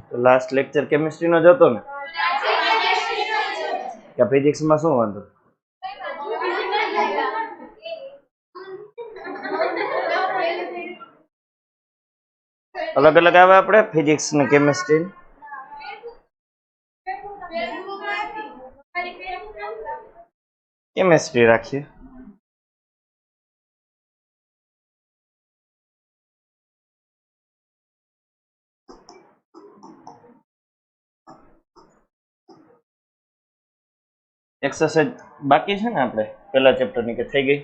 તો last lecture chemistry નો જ હતો ને કે ફિઝિક્સ માં શું વાંધો? અલગ અલગ આવે આપણે ફિઝિક્સ ને કેમિસ્ટ્રી. કેમિસ્ટ્રી રાખીએ. એક્સરસાઇઝ બાકી છે ને આપણે પહેલા ચેપ્ટર ની કે થઈ ગઈ?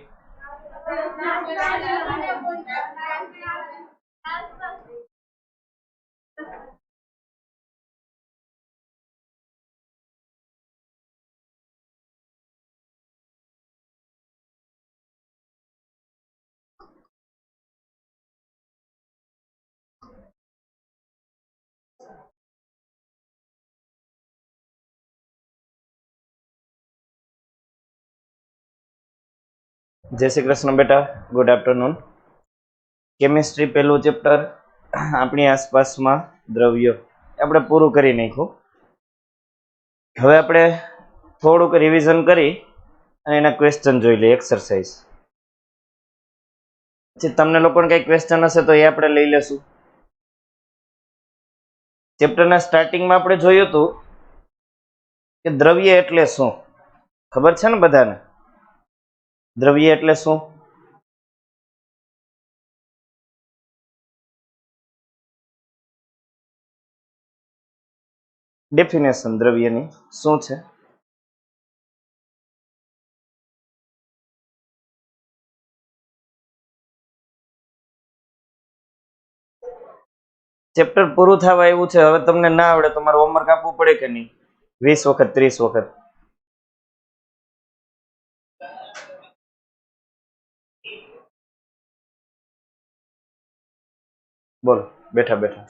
જય શ્રી કૃષ્ણ બેટા, ગુડ આફ્ટરનૂન. કેમિસ્ટ્રી પહેલું ચેપ્ટર આપણી આસપાસમાં દ્રવ્યો આપણે પૂરું કરી નાખ્યું. હવે આપણે થોડુંક રિવિઝન કરી અને એના ક્વેશ્ચન જોઈ લઈએ, એક્સરસાઇઝ. પછી તમને લોકોને કઈ ક્વેશ્ચન હશે તો એ આપણે લઈ લેશું. ચેપ્ટરના સ્ટાર્ટિંગમાં આપણે જોયું હતું કે દ્રવ્ય એટલે શું, ખબર છે ને બધાને? દ્રવ્ય એટલે શું? ડેફિનેશન દ્રવ્યની શું છે? ચેપ્ટર પૂરું થવા આવ્યું છે, હવે તમને ના આવડે તો મારે હોમવર્ક આપવું પડે કે નહીં? 20 વખત 30 વખત બોલો બેઠા બેઠા.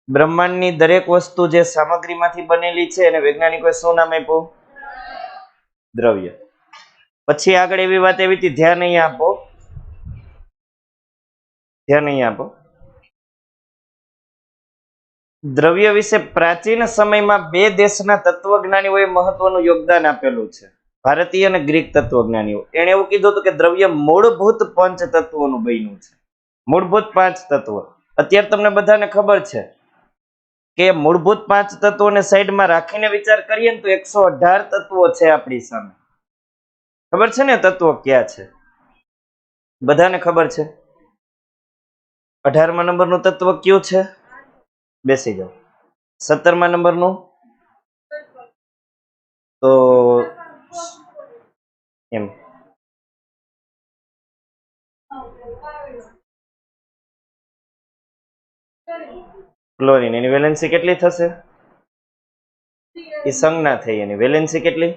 બ્રહ્માંડની દરેક વસ્તુ જે સામગ્રીમાંથી બનેલી છે એને વૈજ્ઞાનિકોએ શું નામ આપ્યું? દ્રવ્ય. પછી આગળ એવી વાત એવી હતી, ધ્યાન અહીંયા આપો, ધ્યાન અહીંયા આપો. દ્રવ્ય વિશે પ્રાચીન સમયમાં બે દેશના તત્વજ્ઞાનીઓએ મહત્વનું યોગદાન આપેલું છે, ભારતીય અને ગ્રીક તત્વજ્ઞાનીઓ. એને એવું કીધું હતું કે દ્રવ્ય મૂળભૂત પંચ તત્વોનું બન્યું છે, મૂળભૂત 5 તત્વ. અત્યારે તમને બધાને ખબર છે કે મૂળભૂત 5 તત્વોને સાઈડમાં રાખીને વિચાર કરીએ ને તો 118 તત્વો છે આપણી સામે. ખબર છે ને તત્વો કયા છે? બધાને ખબર છે. 18મા નંબરનું તત્વ કયું છે? બેસી જાઓ. 17મા નંબરનું તો એમ ક્લોરીન. એની વેલેન્સી કેટલી થશે? એ સંજ્ઞા થઈ. એની વેલેન્સી કેટલી?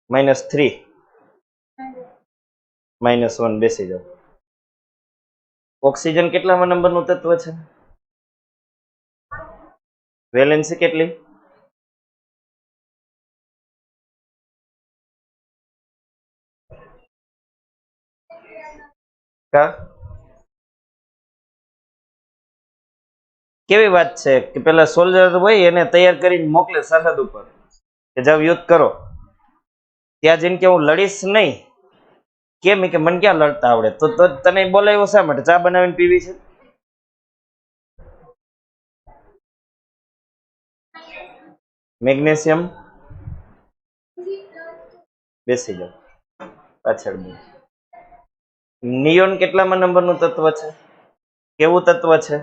-3 -1. બેસી જાઓ. ઓક્સિજન કેટલામા નંબરનું તત્વ છે? વેલેન્સી કેટલી? કા કેવી વાત છે કે પેલા સોલ્જર હોય એને તૈયાર કરીને મોકલે સરહદ ઉપર કે જાવ યુદ્ધ કરો. ત્યાં જઈને કે હું લડીશ નહીં. કેમ કે મને ક્યાં લડતા આવડે? તો તને બોલાવ્યો શા માટે? ચા બનાવીને પીવી છે? મેગ્નેશિયમ. બેસી જાઓ. પાછળ નિયોન કેટલામા નંબરનું તત્વ છે? કેવું તત્વ છે?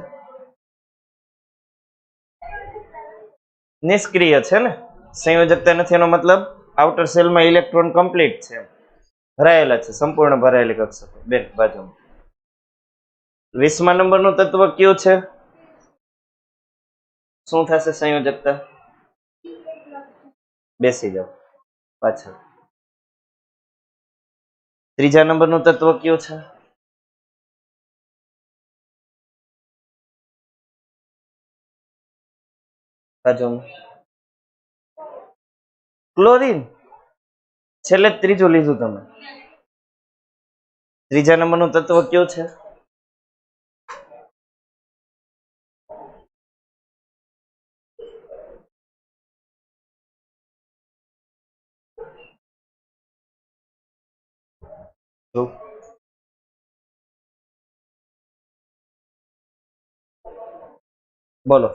નિષ્ક્રિય છે ને. સંયોજકતા નથી એનો મતલબ આઉટર સેલમાં ઇલેક્ટ્રોન કમ્પ્લીટ છે, ભરાયેલા છે, સંપૂર્ણ ભરાયેલી કક્ષકો. બેન બાજુમાં 20મા નંબરનું તત્વ કયું છે? શું થશે સંયોજકતા? બેસી જાઓ. પાછળ 3જા નંબરનું તત્વ કયું છે? બાજુમાં ક્લોરીન. છેલ્લે ત્રીજું લીધું તમે. 3જા નંબરનું તત્વ કયું છે? બોલો.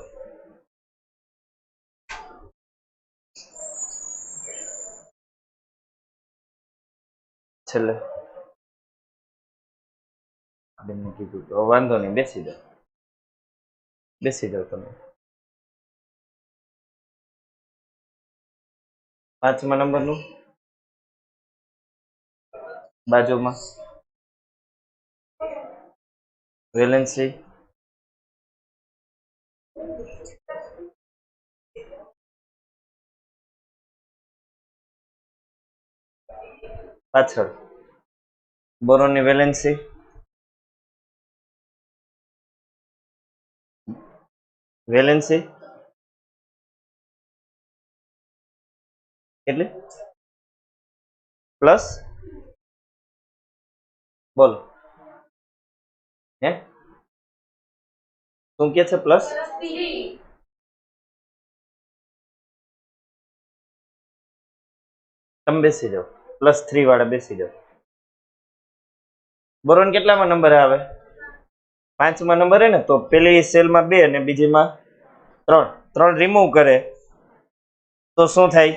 છેલ્લે બેનને કીધું તો વાંધો નહીં. બેસી જાઓ. બેસી જાઓ તમે. 5મા નંબરનું બાજુમાં વેલેન્સી. પાછળ બોરોનની વેલેન્સી. વેલેન્સી કેટલી? પ્લસ. બોલો. હે શું કે છે? પ્લસ. તમે બેસી જાઓ. +3 વાળા બેસી જાઓ. બોરોન કેટલામાં નંબરે આવે? 5મા નંબરે ને. તો પેલી સેલમાં 2 અને બીજીમાં 3. 3 રિમૂવ કરે તો શું થાય?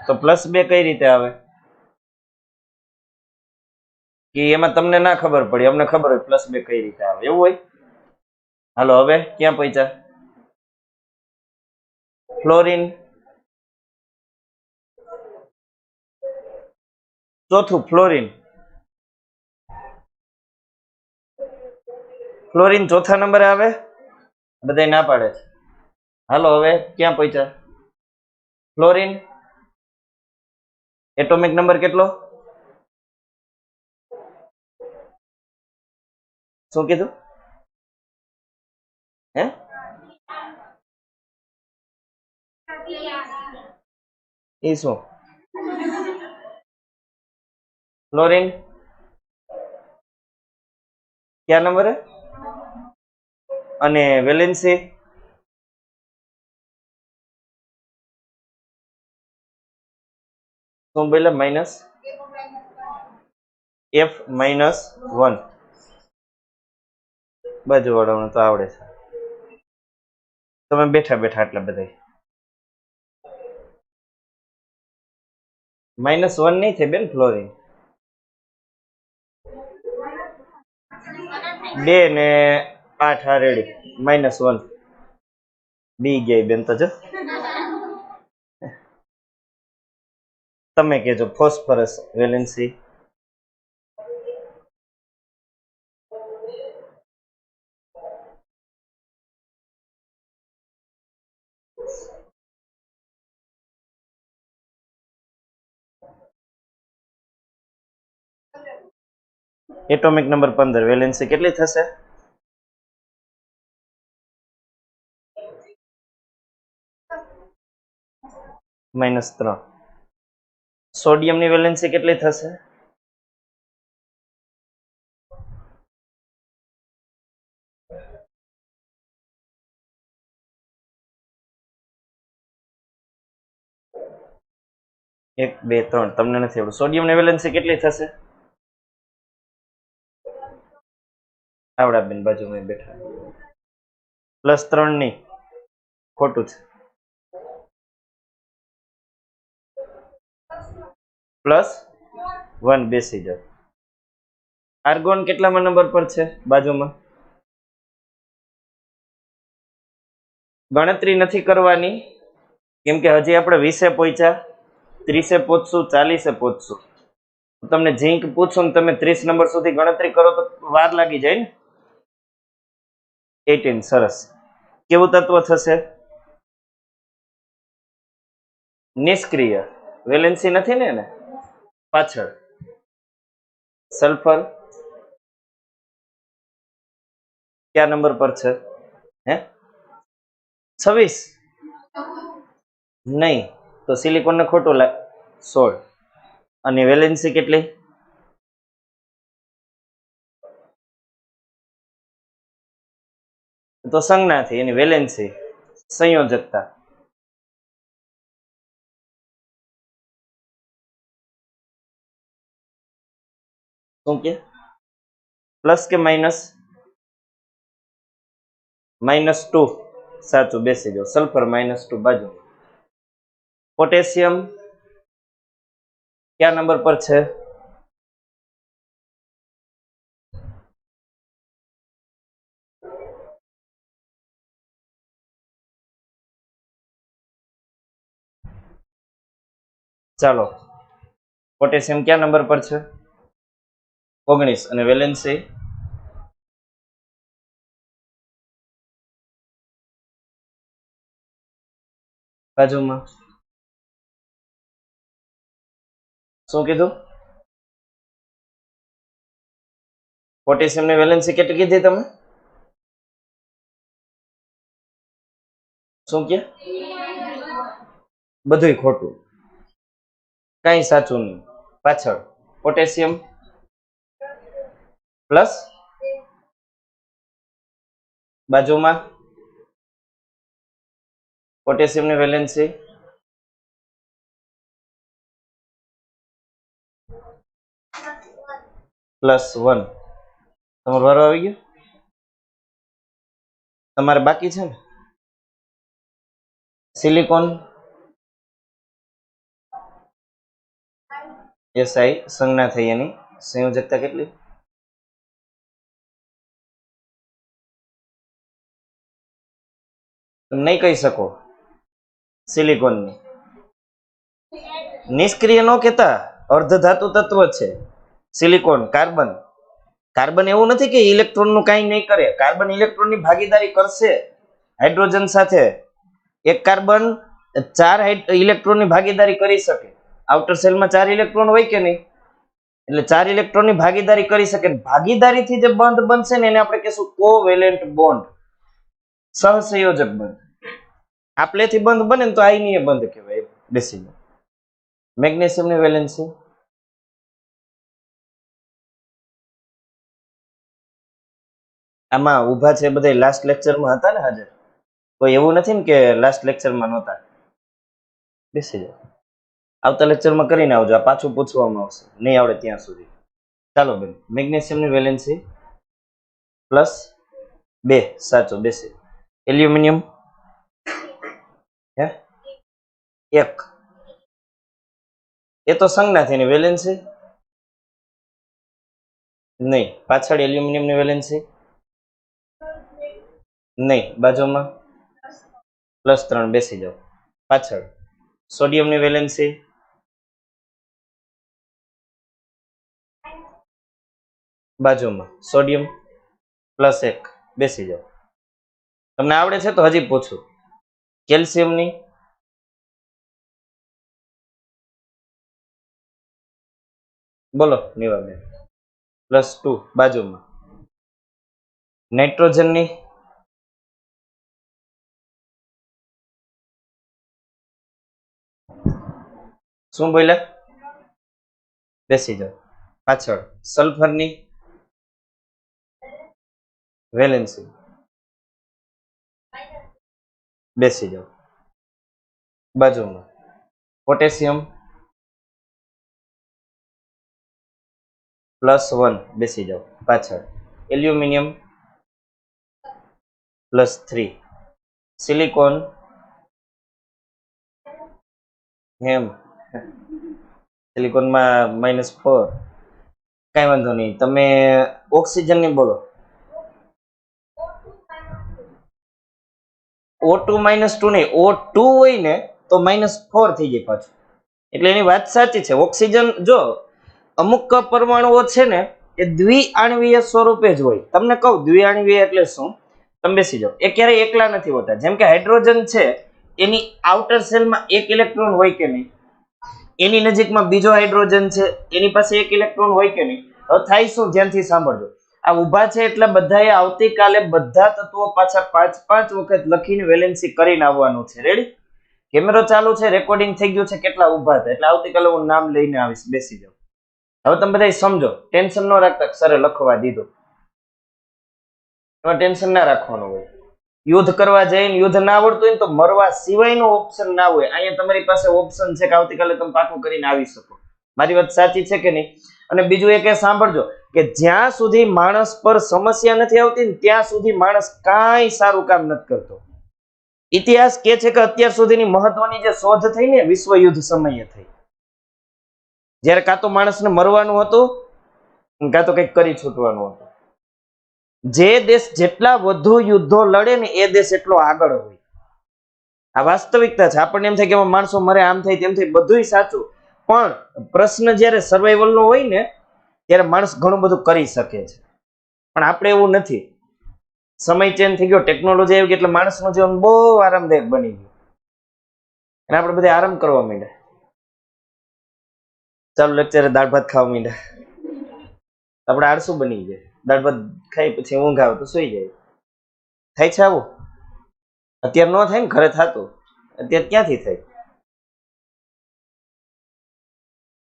તો +2 કઈ રીતે આવે? કે એમાં તમને ના ખબર પડી, અમને ખબર હોય +2 કઈ રીતે આવે. એવું હોય? હાલો હવે ક્યાં પહોંચ્યા? ફ્લોરિન. ચોથું ફ્લોરિન. ફ્લોરિન ચોથા નંબરે આવે. બધા ના પાડે છે. હાલો હવે ક્યાં પહોંચ્યા? ફ્લોરિન એટોમિક નંબર કેટલો? શું કીધું? હે એ શું? ફ્લોરિન ક્યાં નંબરે? અને વેલેન્સી શું બોલ્યા? -F-1. બાજુ વાળાને તો આવડે છે. તમે બેઠા બેઠા આટલા બધા -1 નહીં થાય બેન ફ્લોરિન 2 ને 8 હા રેડી -1 બી ગયા બેન તો જો તમે કહેજો phosphorus valency atomic number 15 valency કેટલી થશે -3 સોડિયમની વેલેન્સી કેટલી થશે એક બે ત્રણ તમને નથી આવડતું સોડિયમની વેલેન્સી કેટલી થશે આવડા બેન બાજુમાં બેઠા +3 ની ખોટું છે +1 બેસી જાવ આર્ગોન કેટલામાં નંબર પર છે બાજુમાં ગણતરી નથી કરવાની કેમ કે હજી આપણે 20 પહોંચ્યા 30 પહોંચશું 40 પહોંચશું તમને ઝીંક પૂછું તમે 30 નંબર સુધી ગણતરી કરો તો વાર લાગી જાય ને 18 સરસ કેવું તત્વ થશે નિષ્ક્રિય વેલેન્સી નથી ને એને પાછળ સલ્ફર કયા નંબર પર છે હે 26 નહીં તો સિલિકોન ને ખોટું 16 અને વેલેન્સી કેટલી તો સંજ્ઞાથી એની વેલેન્સી સંયોજકતા શું કે પ્લસ કે માઇનસ -2 સાચું બેસી જાઓ સલ્ફર -2 બાજુ પોટેશિયમ કયા નંબર પર છે ચાલો પોટેશિયમ કયા નંબર પર છે 19 અને વેલેન્સી બાજુમાં શું કીધું પોટેશિયમ ની વેલેન્સી કેટલી કીધી તમે શું કે બધુંય ખોટું કઈ સાચું નહીં પાછળ પોટેશિયમ પ્લસ બાજુમાં પોટેશિયમ ની વેલેન્સી +1 તમારો વારો આવી ગયો તમારે બાકી છે ને સિલિકોન SI સંજ્ઞા થઈ એની સંયોજકતા કેટલી તમે નહીં કહી શકો સિલિકોનની નિષ્ક્રિય ન કહેતા અર્ધધાતુ તત્વ છે સિલિકોન કાર્બન કાર્બન એવું નથી કે ઇલેક્ટ્રોનનું કાંઈ નહીં કરે કાર્બન ઇલેક્ટ્રોનની ભાગીદારી કરશે હાઇડ્રોજન સાથે એક કાર્બન 4 ઇલેક્ટ્રોનની ભાગીદારી કરી શકે આઉટર સેલમાં 4 ઇલેક્ટ્રોન હોય કે નહીં એટલે 4 ઇલેક્ટ્રોનની ભાગીદારી કરી શકે ભાગીદારીથી જે બંધ બનશે ને એને આપણે કહીશું કોવેલેન્ટ બોન્ડ સહસંયોજક બંધ આપલેથી બંધ બને ને તો આયનીય બંધ કહેવાય બેસી મેગ્નેશિયમની વેલેન્સી આમાં ઊભા છે બધા લાસ્ટ લેક્ચરમાં હતા ને હાજર કોઈ એવું નથી ને કે લાસ્ટ લેક્ચરમાં નહોતા બેસી જાઓ આવતા લેક્ચરમાં કરીને આવજો આ પાછું પૂછવામાં આવશે નહીં આવડે ત્યાં સુધી ચાલો બેન મેગ્નેશિયમની વેલેન્સી +2 સાચો બેસે એલ્યુમિનિયમ હે એક એ તો સંજ્ઞા થઈને વેલેન્સી નહીં, પાછળ એલ્યુમિનિયમ ની વેલેન્સી નહીં, બાજુમાં +3 બેસી જાઓ. પાછળ સોડિયમ ની વેલેન્સી બાજુમાં સોડિયમ +1 બેસી જાઓ. તમને આવડે છે તો હજી પૂછું. કેલ્શિયમ ની બોલો નીવાબેન +2 બાજુમાં. નાઇટ્રોજન ની શું બોલ્યા? બેસી જાઓ. પાછળ સલ્ફર ની વેલેન્સી બેસી જાઓ. બાજુમાં પોટેશિયમ +1 બેસી જાઓ. પાછળ એલ્યુમિનિયમ +3. સિલિકોન એમ સિલિકોનમાં -4. કઈ વાંધો નહીં. તમે ઓક્સિજન ની બોલો. O2 -2 નહીં, O2 હોય ને તો -4 થઈ જાય પાછું. એટલે એની વાત સાચી છે. ઓક્સિજન જો અમુક પરમાણુઓ છે ને એ દ્વિઆણવીય સ્વરૂપે જ હોય. તમને કહું દ્વિઆણવીય એટલે શું, તમે બેસી જાઓ. એ ક્યારેય એકલા નથી હોતા. જેમ કે હાઇડ્રોજન છે એની આઉટર સેલમાં એક ઇલેક્ટ્રોન હોય કે નહીં, એની નજીકમાં બીજો હાઇડ્રોજન છે એની પાસે એક ઇલેક્ટ્રોન હોય કે નહીં. હવે થાય શું, ધ્યાનથી સાંભળજો. આ ઊભા છે એટલે બધાએ આવતીકાલે બધા તત્વો પાછા 5 વખત લખીને વેલેન્સી કરીને આવવાનું છે. રેડી? કેમેરો ચાલુ છે, રેકોર્ડિંગ થઈ ગયું છે, કેટલા ઊભા હતા. એટલે આવતીકાલે હું નામ લઈને આવીશ. બેસી જાઓ. હવે તમે બધા સમજો, ટેન્શન ન રાખતા. સરે લખવા દીધું, એમાં ટેન્શન ના રાખવાનું હોય. યુદ્ધ કરવા જઈને યુદ્ધ ના આવડતું હોય ને તો મરવા સિવાયનો ઓપ્શન ના હોય. અહીંયા તમારી પાસે ઓપ્શન છે કે આવતીકાલે તમે પાકું કરીને આવી શકો. મારી વાત સાચી છે કે નહીં? અને બીજું એક એ સાંભળજો કે જ્યાં સુધી માણસ પર સમસ્યા નથી આવતી ને ત્યાં સુધી માણસ કાંઈ સારું કામ નથી કરતો. ઇતિહાસ કે છે કે અત્યાર સુધીની મહત્વની જે શોધ થઈ ને વિશ્વ યુદ્ધ સમયે થઈ, જ્યારે કાં તો માણસને મરવાનું હતું કાં તો કંઈક કરી છૂટવાનું હતું. જે દેશ જેટલા વધુ યુદ્ધો લડે ને એ દેશ એટલો આગળ હોય. આ વાસ્તવિકતા છે. આપણને એમ થાય કે માણસો મરે, આમ થાય તેમ થાય, બધુંય સાચું. પણ પ્રશ્ન જ્યારે સર્વાઈવલ નો હોય ને ત્યારે માણસ ઘણું બધું કરી શકે છે. પણ આપણે એવું નથી. સમય ચેન્જ થઈ ગયો, ટેકનોલોજી આવી ગઈ એટલે માણસનું જીવન બહુ આરામદાયક બની ગયું અને આપણે બધા આરામ કરવા માંડ્યા. ચાલો લેક્ચરે દાળ ભાત ખાવા માંડ્યા. આપણે આળસુ બની જાય. દાળ ભાત ખાઈ પછી ઊંઘ આવે તો સુઈ જાય. થાય છે આવું? અત્યારે ન થાય ને, ઘરે થતું. અત્યારે ક્યાંથી થાય?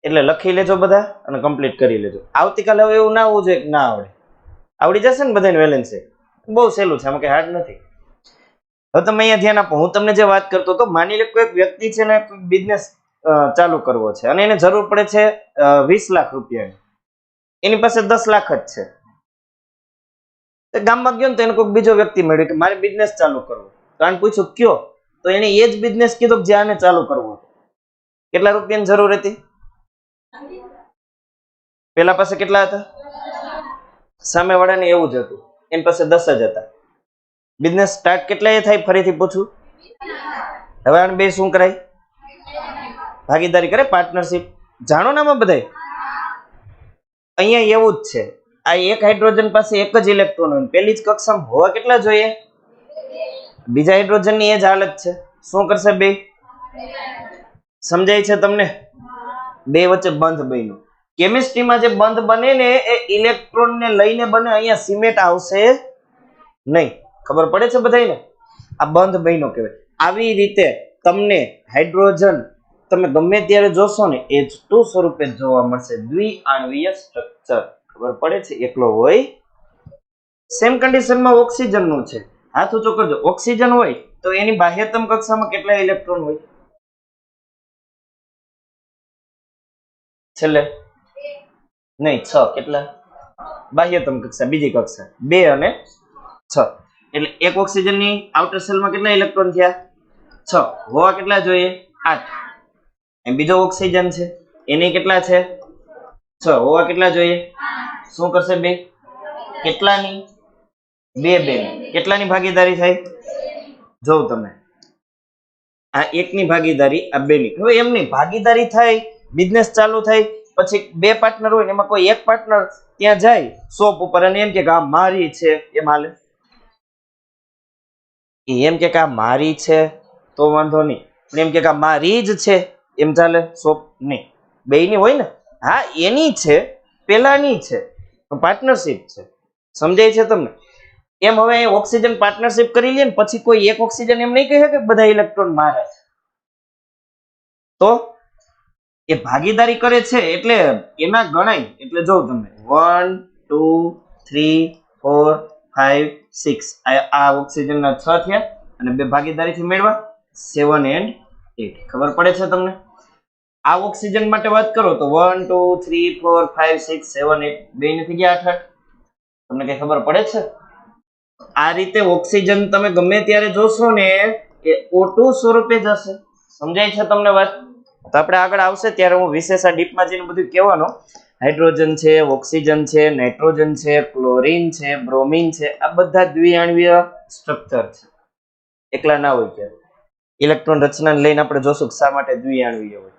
એટલે લખી લેજો બધા અને કમ્પ્લીટ કરી લેજો. આવતીકાલે હવે એવું ના હોવું જોઈએ કે ના આવડે. આવડી જશે ને બધાને વેલેન્સી. બહુ સહેલું છે, આમાં કઈ હાર્ડ નથી. હવે તમે અહીંયા ધ્યાન આપો. હું તમને જે વાત કરતો હતો, માની લો કોઈ વ્યક્તિ છે ને કોઈ બિઝનેસ ચાલુ કરવો છે અને એને જરૂર પડે છે 20 લાખ રૂપિયાની. એની પાસે 10 લાખ જ છે. ગામમાં ગયો ને તો એને કોઈ બીજો વ્યક્તિ મળ્યો કે મારે બિઝનેસ ચાલુ કરવો. તો આને પૂછ્યું કયો, તો એને એ જ બિઝનેસ કીધો કે જે આને ચાલુ કરવો. કેટલા રૂપિયાની જરૂર હતી? પેલા પાસે કેટલા હતા? સામે વાળાને એવું જ હતું, એની પાસે 10 જ હતા. બિઝનેસ સ્ટાર્ટ કેટલા થાય ફરીથી પૂછું? હવે આને બે શું કરાય? ભાગીદારી કરે, પાર્ટનરશિપ. જાણો ને આમાં બધાય. અહીંયા એવું જ છે. આ એક હાઇડ્રોજન પાસે એક જ ઇલેક્ટ્રોન હોય. પહેલી જ કક્ષામાં હોવા કેટલા જોઈએ? બીજા હાઇડ્રોજન ની એ જ હાલત છે. શું કરશે બે? સમજાય છે તમને? બે વચ્ચે બંધ બન્યું. કેમિસ્ટ્રીમાં જે બંધ બને ને એ ઇલેક્ટ્રોન ને લઈને બને. અહીંયા સિમેન્ટ આવશે નહીં. ખબર પડે છે બધાને? આ બંધ બન્યો કહેવાય. આવી રીતે તમને હાઇડ્રોજન તમે ગમે ત્યારે જોશો ને H2 સ્વરૂપે જોવા મળશે. દ્વિઆણવીય સ્ટ્રક્ચર. ખબર પડે છે? એકલો હોય. સેમ કન્ડિશનમાં ઓક્સિજન નું છે. હાથ ઊંચો કરજો. ઓક્સિજન હોય તો એની બાહ્યતમ કક્ષામાં કેટલા ઇલેક્ટ્રોન હોય? છેલ્લે નહીં, 6. કેટલા? બાહ્યતમ કક્ષા, બીજી કક્ષા 2 અને 6. એટલે એક ઓક્સિજન ની આઉટર સેલમાં કેટલા ઇલેક્ટ્રોન થયા? 6 હોવા કેટલા જોઈએ 8. અને બીજો ઓક્સિજન છે એની કેટલા છે 6 હોવા કેટલા જોઈએ શું કરશે બે કેટલાની બે કેટલાની ભાગીદારી થાય જો તમે આ એકની ભાગીદારી આ બેની હવે એમની ભાગીદારી થાય બિઝનેસ ચાલુ થાય પછી બે પાર્ટનર હોય ને એમાં કોઈ એક પાર્ટનર ત્યાં જાય શોપ ઉપર અને એમ કે આ મારી છે એમ હાલે એમ કે આ મારી છે તો વાંધો નહીં પણ એમ કે આ મારી જ છે એમ ચાલે શોપ નહીં બેયની હોય ને હા એની છે પેલાની છે પાર્ટનરશિપ છે સમજાય છે તમને એમ હવે ઓક્સિજન પાર્ટનરશિપ કરી લે ને પછી કોઈ એક ઓક્સિજન એમ નહીં કહે કે બધા ઇલેક્ટ્રોન મારે છે તો એ ભાગીદારી કરે છે એટલે એના ગણાય એટલે જો તમે 1 2 3 4 5 6 આ ઓક્સિજન ના 6 થયા અને બે ભાગીદારીથી મેળવા 7 and 8 ખબર પડે છે તમને આ ઓક્સિજન માટે વાત કરો તો 1 2 3 4 5 6 7 8 બે ને થઈ ગયા 8 તમને કઈ ખબર પડે છે આ રીતે ઓક્સિજન તમે ગમે ત્યારે જોશો ને એ O2 સ્વરૂપે જશે સમજાય છે તમને વાત તો આપણે આગળ આવશે ત્યારે હું વિશેષ આ ડીપમાં જઈને બધું કહેવાનો હાઇડ્રોજન છે ઓક્સિજન છે નાઇટ્રોજન છે ક્લોરીન છે બ્રોમિન છે આ બધા દ્વિઆણ્વીય સ્ટ્રક્ચર છે એકલા ના હોય કે ઇલેક્ટ્રોન રચનાને લઈને આપણે જોશું શા માટે દ્વિઆણ્વીય હોય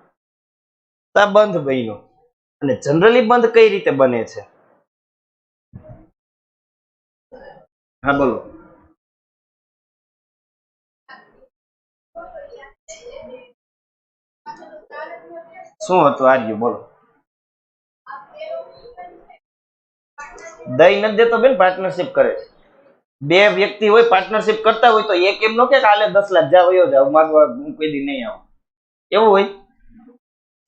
તો આ બંધ બન્યો અને જનરલી બંધ કઈ રીતે બને છે હા બોલો શું હતું આર્યું બોલો દઈ નથી દેતો બેન પાર્ટનરશિપ કરે છે બે વ્યક્તિ હોય પાર્ટનરશિપ કરતા હોય તો એક એમ નો કે કાલે 10 લાખ જાવ વયો જાવ માંગવા હું કોઈ દી નહીં આવું એવું હોય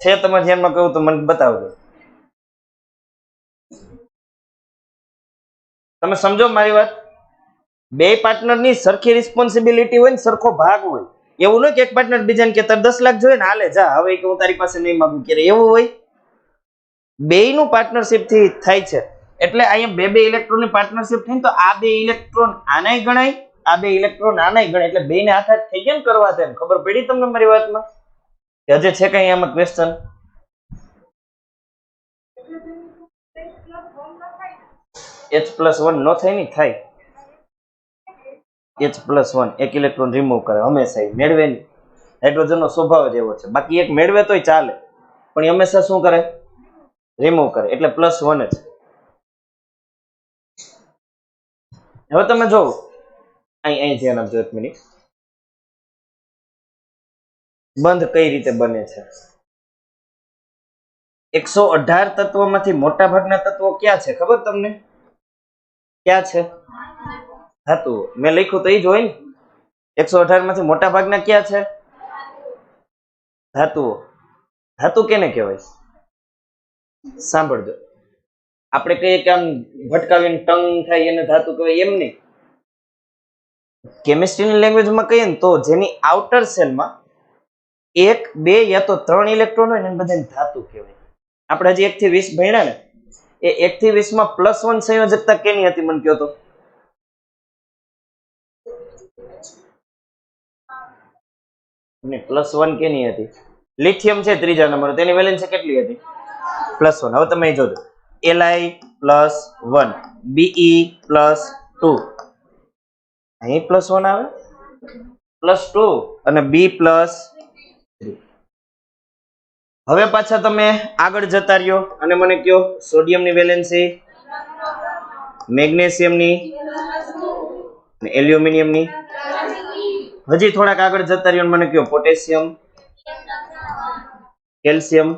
છે તમારે ધ્યાનમાં કહું તો મને બતાવજો તમે સમજો મારી વાત બે પાર્ટનર ની સરખી રિસ્પોન્સિબિલિટી હોય ને સરખો ભાગ હોય એવું ન કે એક પાર્ટનર બીજાને કે તાર 10 લાખ જોઈએ ને હાલે જા હવે કે હું તારી પાસે નહીં માંગુ કે એવું હોય બેયનું પાર્ટનરશિપ થી થાય છે એટલે અહીંયા બે ઇલેક્ટ્રોન ની પાર્ટનરશિપ થઈને તો આ બે ઇલેક્ટ્રોન આનાય ગણાય આ બે ઇલેક્ટ્રોન આનાય ગણાય એટલે બેને હાથ થઈ કેમ કરવા છે ખબર પડી તમને મારી વાતમાં કે હજે છે કઈ આમાં ક્વેશ્ચન H+1 નો થાય ને થાય H+1 એક ઇલેક્ટ્રોન રિમૂવ કરે હંમેશા મેળવે નહીં હાઇડ્રોજન નો સ્વભાવ જ એવો છે બાકી એક મેળવે તોય ચાલે પણ એ હંમેશા શું કરે રિમૂવ કરે એટલે +1 જ હવે તમે જો અહીં ધ્યાન આપજો એક મિનિટ બંધ કઈ રીતે બને છે 118 તત્વોમાંથી મોટા ભાગના તત્વો ક્યાં છે ખબર તમને ક્યાં છે ધાતુ મેં લખ્યું તો એ જ હોય ને 118 માંથી મોટા ભાગના ક્યાં છે ધાતુઓ ધાતુ કેને કહેવાય સાંભળજો આપણે કહીએ કે આમ ભટકાવીને ટંગ થાય એને ધાતુ કહેવાય એમ નહીં કેમિસ્ટ્રીની લેંગ્વેજમાં કહીએ ને તો જેની આઉટર સેલમાં 1 2 યા તો 3 ઇલેક્ટ્રોન હોય ને બધાને ધાતુ કહેવાય આપણે હજી 1 થી 20 ભણ્યા ને એ 1 થી 20 માં +1 સંયોજકતા કેની હતી મને કહો તો ને +1 કેની હતી લિથિયમ છે ત્રીજા નંબર તેની વેલેન્સી કેટલી હતી +1 હવે તમે જોજો Li+1 Be+2 અહીં +1 આવે +2 અને B+3 હવે પાછા તમે આગળ જતા રહ્યો અને મને કયો સોડિયમની વેલેન્સી મેગ્નેશિયમની અને એલ્યુમિનિયમની હજી થોડાક આગળ જતા રહ્યો મને કયો પોટેશિયમ કેલ્શિયમ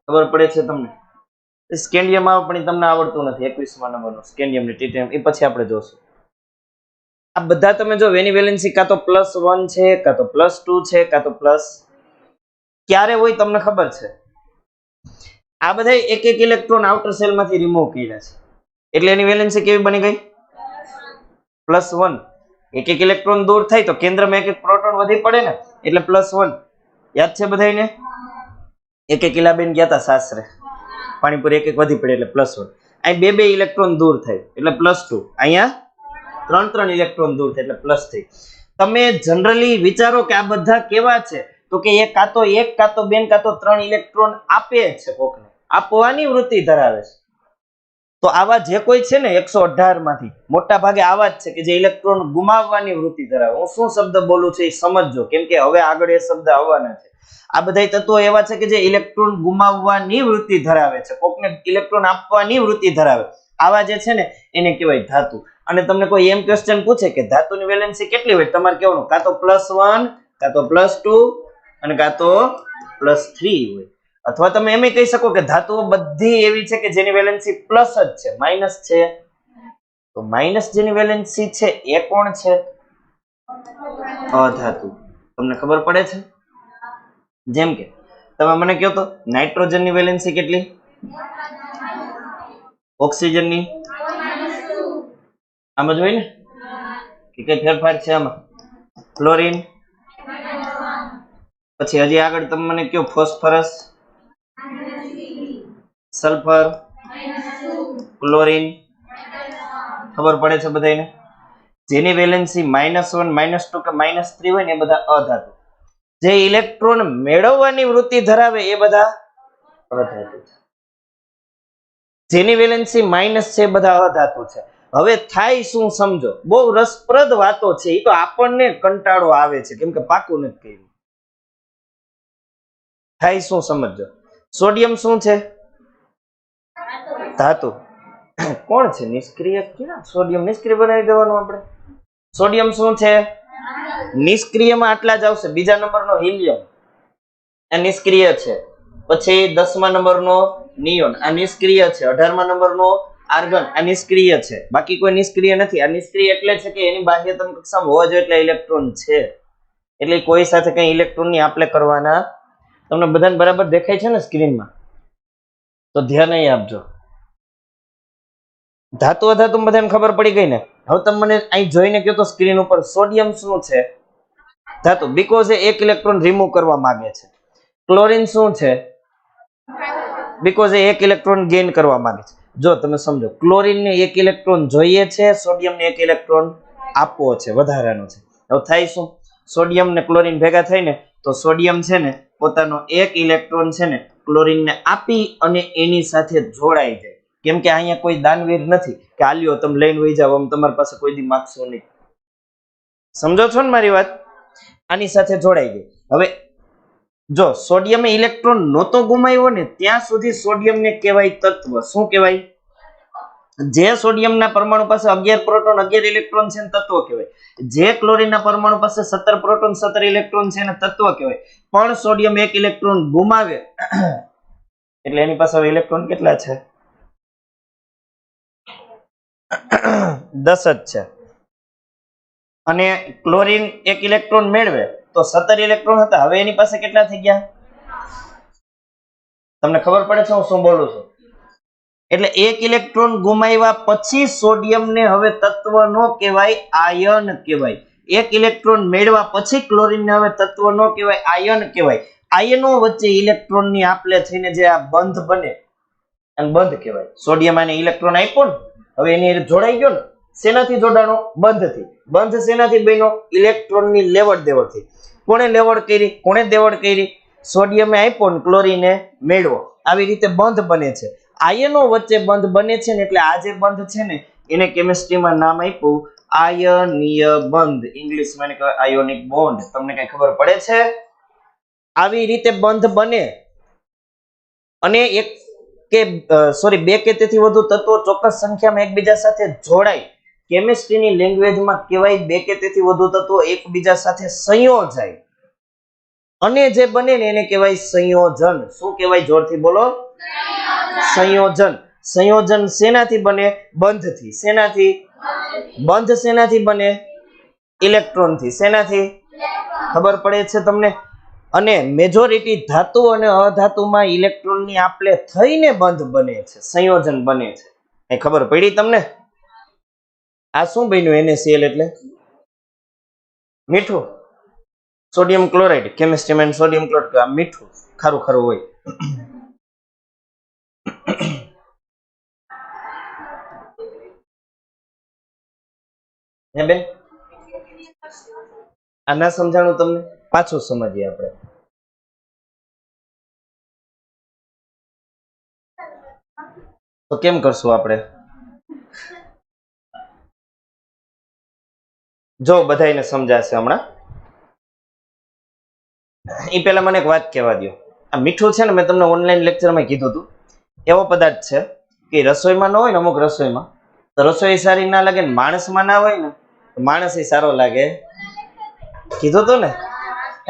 ખબર પડે છે તમને સ્કેન્ડિયમ આવે પણ તમને આવડતું નથી 21મા નંબરનું સ્કેન્ડિયમ ની ટીટીએમ એ પછી આપણે જોશું આ બધા તમે જો એની વેલેન્સી કાં તો +1 છે કાં તો +2 છે કાં તો પ્લસ ક્યારે હોય તમને ખબર છે આ બધા એક એક ઇલેક્ટ્રોન આઉટર સેલ માંથી રિમૂવ કર્યા છે એટલે એની વેલેન્સી કેવી બની ગઈ +1 એક એક ઇલેક્ટ્રોન દૂર થાય તો કેન્દ્રમાં એક એક પ્રોટોન વધી પડે ને એટલે +1 યાદ છે બધાને એક એક ઇલાબેન ગયા હતા સાસરે પાણીપુરી એક એક વધી પડે એટલે +1 અહીં બે ઇલેક્ટ્રોન દૂર થાય એટલે +2 અહીંયા 3 ઇલેક્ટ્રોન દૂર થાય એટલે +3 તમે જનરલી વિચારો કે આ બધા કેવા છે, તો કે એ કાં તો એક કાં તો બે કાં તો ત્રણ ઇલેક્ટ્રોન આપે છે, કોકને આપવાની વૃત્તિ ધરાવે છે. તો આવા જે કોઈ છે ને 118 માંથી મોટા ભાગે આવા જ છે કે જે ઇલેક્ટ્રોન ગુમાવવાની વૃત્તિ ધરાવે. હું શું શબ્દ બોલું છું એ સમજજો, કેમ કે હવે આગળ એ શબ્દ આવવાના છે. આ બધા તત્વો એવા છે કે જે ઇલેક્ટ્રોન ગુમાવવાની વૃત્તિ ધરાવે છે, કોકને ઇલેક્ટ્રોન આપવાની વૃત્તિ ધરાવે. આવા જે છે ને એને કહેવાય ધાતુ. અને તમને કોઈ એમ ક્વેશ્ચન પૂછે કે ધાતુની વેલેન્સી કેટલી હોય, તમારે કહેવાનું કાં તો +1 કાં તો +2 અને કાં તો +3 હોય. અથવા તમે એમ કહી શકો કે ધાતુઓ બધી એવી છે કે જેની વેલેન્સી પ્લસ જ છે, માઇનસ છે. તો માઇનસ જેની વેલેન્સી છે એ કોણ છે? અધાતુ. તમને ખબર પડે છે? જેમ કે તમે મને કહો તો નાઇટ્રોજનની વેલેન્સી કેટલી, ઓક્સિજનની આમ જ હોય ને કે કઈ ફેરફાર છે આમાં? ક્લોરીન, પછી હજી આગળ તમે મને કહો ફોસ્ફરસ, સલ્ફર, ક્લોરીન. ખબર પડે છે બધાને? જેની વેલેન્સી -1 -2 કે -3 હોય ને એ બધા અધાતુ. જે ઇલેક્ટ્રોન મેળવવાની વૃત્તિ ધરાવે એ બધા અધાતુ છે. જેની વેલેન્સી માઇનસ છે એ બધા અધાતુ છે. હવે થાય શું સમજો, બહુ રસપ્રદ વાતો છે, એ તો આપણને કંટાળો આવે છે કેમ કે પાકું નથી કર્યું. થાય શું સમજો. સોડિયમ શું છે? ધાતુ. કોણ છે નિષ્ક્રિય? ક્યાં સોડિયમ નિષ્ક્રિય બનાવી દેવાનું આપણે? સોડિયમ શું છે? નિષ્ક્રિયમાં આટલા જ આવશે. બીજા નંબરનો હિલિયમ આ નિષ્ક્રિય છે. પછી 10મા નંબરનો નિયોન આ નિષ્ક્રિય છે. 18મા નંબરનો આર્ગન આ નિષ્ક્રિય છે. બાકી કોઈ નિષ્ક્રિય નથી. આ નિષ્ક્રિય એટલે છે કે એની બાહ્યતમ કક્ષામાં હોવા જોઈએ એટલે ઇલેક્ટ્રોન છે, એટલે કોઈ સાથે કઈ ઇલેક્ટ્રોનની આપલે કરવાના. તમને બધાને બરાબર દેખાય છે ને સ્ક્રીનમાં? તો ધ્યાન અહીં આપજો. ધાતુ અધાતુ બધાને ખબર પડી ગઈ ને? હવે તમે મને અહીં જોઈને કહો તો સ્ક્રીન ઉપર સોડિયમ શું છે? ધાતુ. બીકોઝ એ એક ઇલેક્ટ્રોન રિમૂવ કરવા માંગે છે. ક્લોરીન શું છે? બીકોઝ એ એક ઇલેક્ટ્રોન ગેઇન કરવા માંગે છે. જો તમે સમજો, ક્લોરીન ને એક ઇલેક્ટ્રોન જોઈએ છે, સોડિયમ ને એક ઇલેક્ટ્રોન આપવો છે, વધારાનો છે. હવે થાય શું? સોડિયમ ને ક્લોરીન ભેગા થઈને તો સોડિયમ છે ને પોતાનો એક ઇલેક્ટ્રોન છે ને ક્લોરીન ને આપી અને એની સાથે જોડાઈ જાય. કેમ કે અહીંયા કોઈ દાનવીર નથી કે આલ્યો તમે લઈને વહી જાવ, આમ તમારી પાસે કોઈ દી માગશો નહીં. સમજો છો ને મારી વાત? આની સાથે જોડાઈ ગઈ. હવે જો સોડિયમે ઇલેક્ટ્રોન નહોતો ગુમાવ્યો ને ત્યાં સુધી સોડિયમને કહેવાય તત્વ. શું કહેવાય? જે સોડિયમના પરમાણુ પાસે 11 પ્રોટોન 11 ઇલેક્ટ્રોન છે ને તત્વ કહેવાય. જે ક્લોરીનના પરમાણુ પાસે 17 પ્રોટોન 17 ઇલેક્ટ્રોન છે ને તત્વ કહેવાય. પણ સોડિયમ એક ઇલેક્ટ્રોન ગુમાવે એટલે એની પાસે હવે ઇલેક્ટ્રોન કેટલા છે? 10 જ છે. અને ક્લોરીન એક ઇલેક્ટ્રોન મેળવે તો 17 ઇલેક્ટ્રોન હતા, હવે એની પાસે કેટલા થઈ ગયા? તમને ખબર પડે છે હું શું બોલું છું? એટલે એક ઇલેક્ટ્રોન ગુમાવ્યા પછી સોડિયમને હવે તત્વ નો કહેવાય, આયન કહેવાય. એક ઇલેક્ટ્રોન મેળવ્યા પછી ક્લોરીનને હવે તત્વ નો કહેવાય, આયન કહેવાય. આયનો વચ્ચે ઇલેક્ટ્રોનની આપલે થઈને જે આ બંધ બને અને બંધ કહેવાય. સોડિયમ આને ઇલેક્ટ્રોન આપ્યો ને, હવે એની જોડાઈ ગયો ને, શેનાથી જોડાણો? બંધથી. બંધ શેનાથી બન્યો? ઇલેક્ટ્રોનની લેવડ દેવડથી. કોણે લેવડ કરી? કોણે દેવડ કરી? સોડિયમે આપ્યો ને ક્લોરીને મેળવો. આવી રીતે બંધ બને છે. આયનો વચ્ચે બંધ બને છે ને, એટલે આ જે બંધ છે ને એને કેમિસ્ટ્રીમાં નામ આપ્યું આયનીય બંધ. ઇંગ્લિશમાં એને કહેવાય આયોનિક બોન્ડ. તમને કઈ ખબર પડે છે? આવી રીતે બંધ બને અને એક કે બે કે તેથી વધુ તત્વો ચોક્કસ સંખ્યામાં એકબીજા સાથે જોડાય. કેમિસ્ટ્રીની લેંગ્વેજમાં કહેવાય 2 કે તેથી વધુ તત્વો એકબીજા સાથે સંયોજાય અને જે બને ને એને કહેવાય સંયોજન. શું કહેવાય? જોરથી બોલો. સંયોજન. સંયોજન શેનાથી બને? બંધથી. શેનાથી? બંધ શેનાથી બને? ઇલેક્ટ્રોનથી. શેનાથી? ખબર પડે છે તમને? અને મેજોરિટી ધાતુ અને અધાતુમાં ઇલેક્ટ્રોનની આપલે થઈને બંધ બને છે, સંયોજન બને છે. એ ખબર પડી તમને? આ શું બન્યું? NaCl એટલે મીઠું. સોડિયમ ક્લોરાઇડ કેમિસ્ટ્રીમાં સોડિયમ ક્લોરાઇડ આ મીઠું ખારું ખારું હોય. હે બેન? આ ના સમજાણું તમને? પાછું સમજીએ આપણે. તો કેમ કરશું આપણે? જો બધાને સમજાશે હમણાં. એ પહેલા મને એક વાત કહેવા દો. આ મીઠું છે ને, મેં તમને ઓનલાઈન લેક્ચરમાં કીધું હતું, એવો પદાર્થ છે કે રસોઈમાં ન હોય ને, અમુક રસોઈમાં તો રસોઈ સારી ના લાગે ને, માણસમાં ના હોય ને તો માણસ એ સારો લાગે. કીધું તું ને,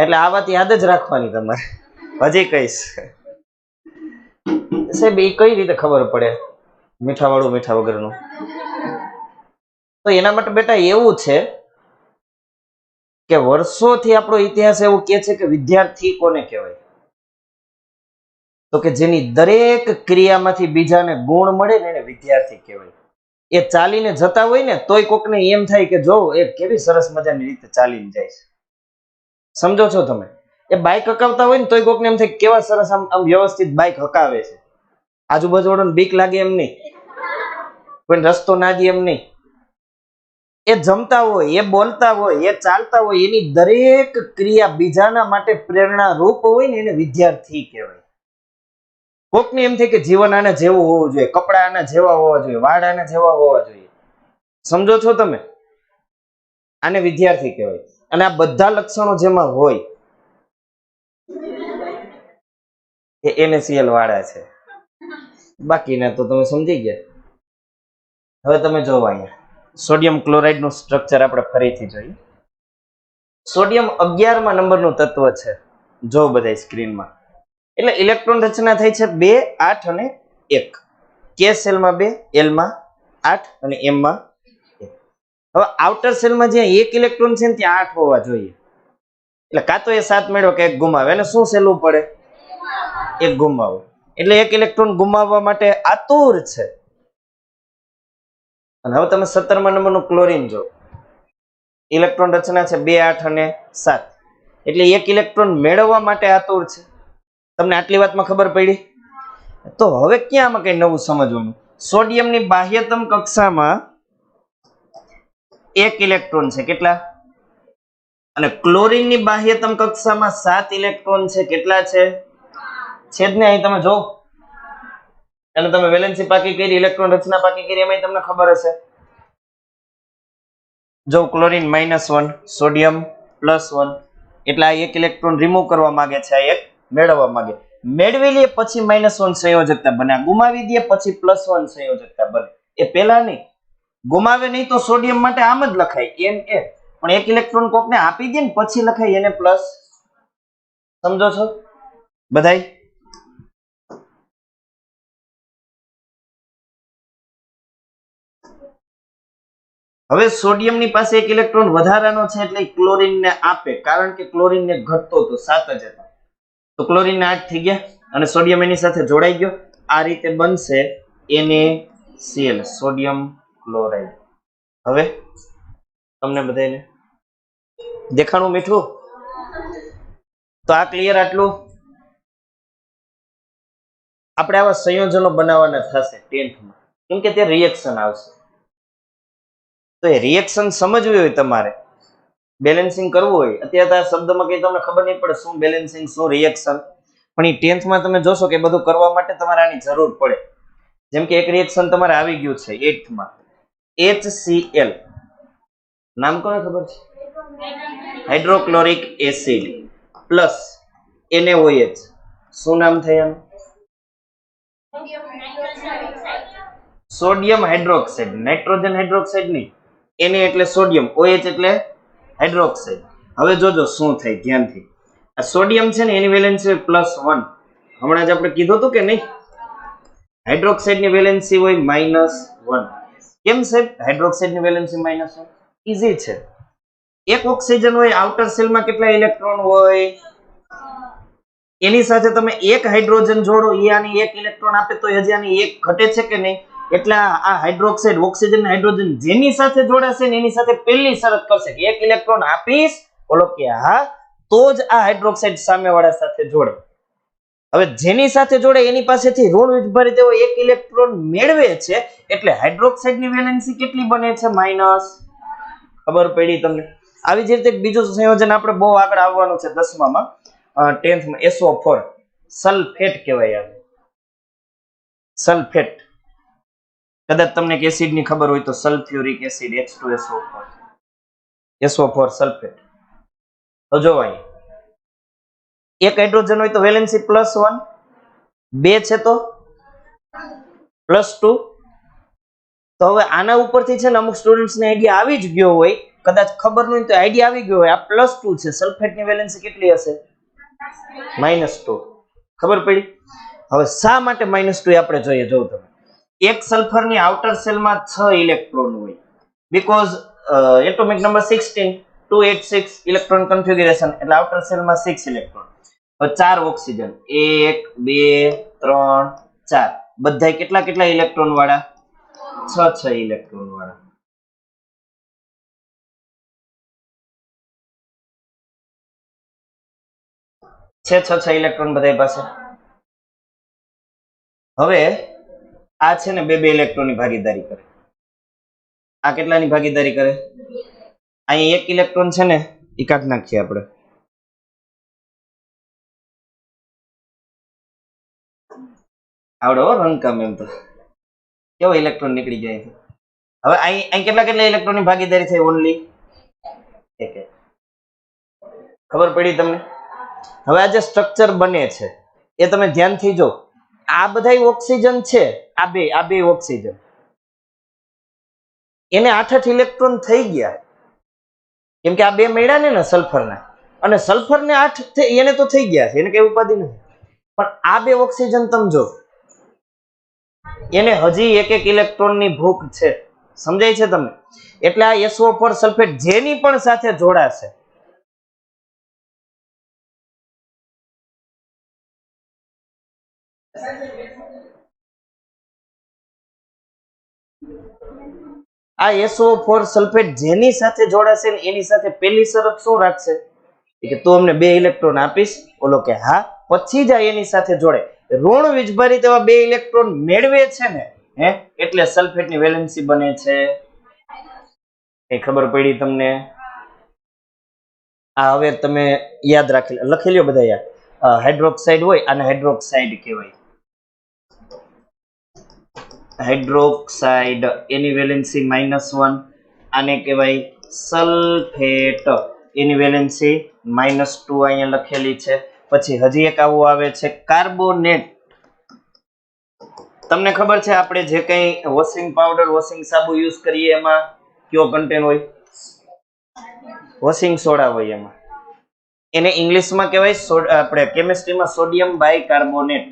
એટલે આ વાત યાદ જ રાખવાની તમારે. હજી કહીશ સાહેબ, એ કઈ રીતે ખબર પડે મીઠા વાળું મીઠા વગરનું? તો એના માટે બેટા એવું છે કે વર્ષોથી આપણો ઇતિહાસ એવું કે છે કે વિદ્યાર્થી કોને કહેવાય? તો કે જેની દરેક ક્રિયામાંથી બીજાને ગુણ મળે ને એને વિદ્યાર્થી કહેવાય. એ ચાલીને જતા હોય ને તોય કોકને એમ થાય કે જો એ કેવી સરસ મજાની રીતે ચાલીને જાય છે. સમજો છો તમે? એ બાઇક હકાવતા હોય ને તોય કોકને એમ થાય કેવા સરસ આમ વ્યવસ્થિત બાઇક હકાવે છે. આજુબાજુ વાળાને બીક લાગે એમ નહીં, કોઈ રસ્તો ના દે એમ નહીં. એ જમતા હોય, એ બોલતા હોય, એ ચાલતા હોય, એની દરેક ક્રિયા બીજાના માટે પ્રેરણા રૂપ હોય ને એને વિદ્યાર્થી કહેવાય. કોકને એમ થાય કે જીવન આના જેવું હોવું જોઈએ, કપડા આના જેવા હોવા જોઈએ, વાળ આના જેવા હોવા જોઈએ. સમજો છો તમે? આને વિદ્યાર્થી કહેવાય. અને આ બધા લક્ષણો જેમાં હોય એ NaCl વાળા છે. બાકીના તો તમે સમજી ગયા. હવે તમે જોવો અહીંયા સોડિયમ ક્લોરાઇડ નું સ્ટ્રક્ચર આપણે ફરીથી જોઈએ. સોડિયમ 11મા નંબરનું તત્વ છે. જો બધા સ્ક્રીનમાં. એટલે ઇલેક્ટ્રોન રચના થઈ છે 2, 8 અને 1. કે સેલમાં 2, L માં 8 અને M માં 1. હવે આઉટર સેલમાં જ્યાં 1 ઇલેક્ટ્રોન છે ને ત્યાં 8 હોવા જોઈએ. એટલે કાં તો એ 7 મેળવો કે 1 ગુમાવે. એને શું સેલવું પડે? 1 ગુમાવો. એટલે 1 ઇલેક્ટ્રોન ગુમાવવા માટે આતુર છે. અને હવે તમે 17મા નંબરનું ક્લોરીન જો. ઇલેક્ટ્રોન રચના છે 2, 8 અને 7. એટલે 1 ઇલેક્ટ્રોન મેળવવા માટે આતુર છે. તમને આટલી વાતમાં ખબર પડી? તો હવે ક્યાં આમાં કઈ નવું સમજવાનું? સોડિયમની બાહ્યતમ કક્ષામાં 1 ઇલેક્ટ્રોન છે. કેટલા? અને ક્લોરીનની બાહ્યતમ કક્ષામાં 7 ઇલેક્ટ્રોન છે. કેટલા છે? છેદ ને અહીં તમે જો. અને તમે વેલેન્સી પાકી કરી, ઇલેક્ટ્રોન રચના પાકી કરી, એમાં તમને ખબર હશે. જો ક્લોરીન -1, સોડિયમ +1. એટલે આ 1 ઇલેક્ટ્રોન રિમૂવ કરવા માંગે છે, આ 1 મેળવવા માંગે. મેળવી લે પછી -1 સંયોજકતા બને, ગુમાવી દે પછી +1 સંયોજકતા બને. એ પેલા નહીં. ગુમાવે નહીં તો સોડિયમ માટે આમ જ લખાય Na, પણ 1 ઇલેક્ટ્રોન કોકને આપી દે ને પછી લખાય Na+. સમજો છો બધાય? હવે સોડિયમની પાસે 1 ઇલેક્ટ્રોન વધારાનો છે એટલે ક્લોરીનને આપે, કારણ કે ક્લોરીનને ઘટતો હતો 7 જ હતા. તો ક્લોરીનને 8 થઈ ગયા અને સોડિયમ એની સાથે જોડાઈ ગયો. આ રીતે બનશે NaCl, સોડિયમ ક્લોરાઇડ. હવે તમને બધાને દેખાણું મીઠું? તો આ ક્લિયર આટલું? આપણે આવા સંયોજનો બનાવવાના થશે 10th માં, કેમ કે તે રિએક્શન આવશે. તો એ રિએક્શન સમજવી હોય તમારે, બેલેન્સિંગ કરવું હોય. અત્યારે આ શબ્દમાં કઈ તમને ખબર નહીં પડે શું બેલેન્સિંગ, શું રિએક્શન, પણ એ 10th માં તમે જોશો કે બધું કરવા માટે તમારે આની જરૂર પડે. જેમ કે એક રિએક્શન તમારે આવી ગયું છે 8th માં, HCl. નામ કોને ખબર છે? Hydrochloric acid plus NaOH. શું નામ થયું? Sodium hydroxide. નાઇટ્રોજન હાઇડ્રોક્સાઇડ નહીં. Na એટલે સોડિયમ, OH એટલે હાઇડ્રોક્સાઇડ. હવે જોજો શું થાય ધ્યાનથી. આ સોડિયમ છે ને એની વેલેન્સી +1. હમણાં જ આપણે કીધું હતું કે નહીં? હાઇડ્રોક્સાઇડની વેલેન્સી હોય -1. કેમ સાહેબ હાઇડ્રોક્સાઇડની વેલેન્સી -1? ઈઝી છે. એક ઓક્સિજન હોય, આઉટર સેલમાં કેટલા ઇલેક્ટ્રોન હોય? એની સાથે તમે એક હાઇડ્રોજન જોડો, એ આની 1 ઇલેક્ટ્રોન આપે તો હજી આની 1 ઘટે છે કે નહીં? એટલે આ હાઇડ્રોક્સાઇડ ઓક્સિજન હાઇડ્રોજન જેની સાથે જોડાશે ને એની સાથે પહેલી શરત કરશે કે 1 ઇલેક્ટ્રોન આપીશ, બોલો કે હા, તો જ આ હાઇડ્રોક્સાઇડ સામેવાળા સાથે જોડે. હવે જેની સાથે જોડે એની પાસેથી ઋણ વિભાજિત એવો 1 ઇલેક્ટ્રોન મેળવે છે, એટલે હાઇડ્રોક્સાઇડની વેલેન્સી કેટલી બને છે? માઈનસ. ખબર પડી તમને? આવી જ રીતે બીજું સંયોજન આપણે બહુ આગળ આવવાનું છે 10માં 10th માં SO4 સલ્ફેટ કહેવાય આવે સલ્ફેટ કદાચ તમને એસિડ ની ખબર હોય તો sulphuric acid H2SO4 SO4 sulphate તો જો અહીં એક હાઇડ્રોજન હોય તો વેલેન્સી +1 બે છે તો +2 તો હવે આના ઉપરથી છે ને અમુક સ્ટુડન્ટ્સ ને આઈડિયા આવી જ ગયો હોય કદાચ ખબર ન હોય તો આઈડિયા આવી ગયો હોય આ +2 છે સલ્ફેટ ની વેલેન્સી કેટલી હશે -2 ખબર પડી હવે શા માટે -2 આપણે જોઈએ જો તમે એક સલ્ફર ની આઉટર સેલ માં 6 ઇલેક્ટ્રોન હોય because atomic number 16 286 electron configuration એટલે આઉટર સેલ માં 6 ઇલેક્ટ્રોન હવે 4 ઓક્સિજન 1 2 3 4 બધાય કેટલા કેટલા ઇલેક્ટ્રોન વાળા 6 ઇલેક્ટ્રોન વાળા છે 6 ઇલેક્ટ્રોન બધાય પાસે હવે આ છે ને બે ઇલેક્ટ્રોન ની ભાગીદારી કરે આ કેટલાની ભાગીદારી કરે અહીં 1 ઇલેક્ટ્રોન છે ને એ કાઢી નાખીએ આપણે આવડો રંગકામ એમ તો કેવો ઇલેક્ટ્રોન નીકળી જાય હવે અહીં કેટલા કેટલા ઇલેક્ટ્રોન ની ભાગીદારી થઈ ઓનલી એક ખબર પડી તમને હવે આ જે સ્ટ્રક્ચર બને છે એ તમે ધ્યાનથી જો આ બધા ઓક્સિજન છે આ બે ઓક્સિજન એને 8 ઇલેક્ટ્રોન થઈ ગયા કેમ કે આ બે મળ્યા ને સલ્ફરના અને સલ્ફરને 8 એને તો થઈ ગયા છે એને કઈ ઉપાધિ નથી પણ આ બે ઓક્સિજન તમે જો એને હજી એક ઇલેક્ટ્રોન ની ભૂખ છે સમજાય છે તમને એટલે આ SO4 સલ્ફેટ જેની પણ સાથે જોડાશે આ SO4 સલ્ફેટ જેની સાથે જોડાશે ને એની સાથે પહેલી શરત શું રાખશે કે તું અમને 2 ઇલેક્ટ્રોન આપીશ ઓલો કે હા પછી જ એની સાથે જોડે ઋણ વીજભારિત એવા 2 ઇલેક્ટ્રોન મેળવે છે ને હે એટલે સલ્ફેટ ની વેલેન્સી બને છે એ ખબર પડી તમને આ હવે તમે યાદ રાખી લખી લ્યો બધા યાર હાઇડ્રોક્સાઇડ હોય આને હાઇડ્રોક્સાઇડ કહેવાય હાઇડ્રોક્સાઇડ એની વેલેન્સી -1 આને કહેવાય સલ્ફેટ એની વેલેન્સી -2 અહીંયા લખેલી છે પછી હજી એક આવું આવે છે કાર્બોનેટ તમને ખબર છે આપણે જે કંઈ વોશિંગ પાવડર વોશિંગ સાબુ યુઝ કરીએ એમાં કયો કન્ટેન્ટ હોય વોશિંગ સોડા હોય એમાં એને ઇંગ્લિશમાં કહેવાય આપણે કેમિસ્ટ્રીમાં sodium bicarbonate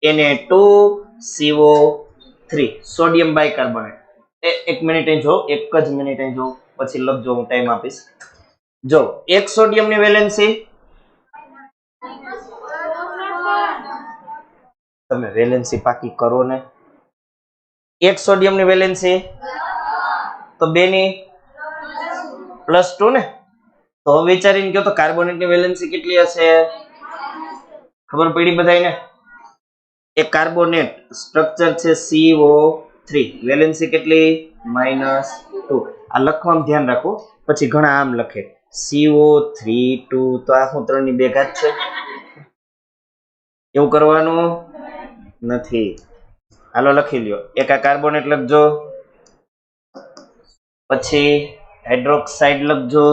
Na2CO3 sodium bicarbonate એક મિનિટ અહીં જો એક જ મિનિટ અહીં જો પછી લખજો હું ટાઈમ આપીશ જો એક સોડિયમ ની વેલેન્સી તમે વેલેન્સી પાકી કરો ને એક સોડિયમ ની વેલેન્સી તો બે ની +2 ને તો વિચારીને કહો તો કાર્બોનેટ ની વેલેન્સી કેટલી હશે ખબર પડી બધાને એક કાર્બોનેટ સ્ટ્રક્ચર છે CO3 વેલેન્સી કેટલી -2 આ લખવાનું ધ્યાન રાખો પછી ઘણા આમ લખે CO3 2 તો આ હું 3 ની 2 ઘાત છે એવું કરવાનું નથી હાલો લખી લ્યો એક આ કાર્બોનેટ લખજો પછી હાઇડ્રોક્સાઇડ લખજો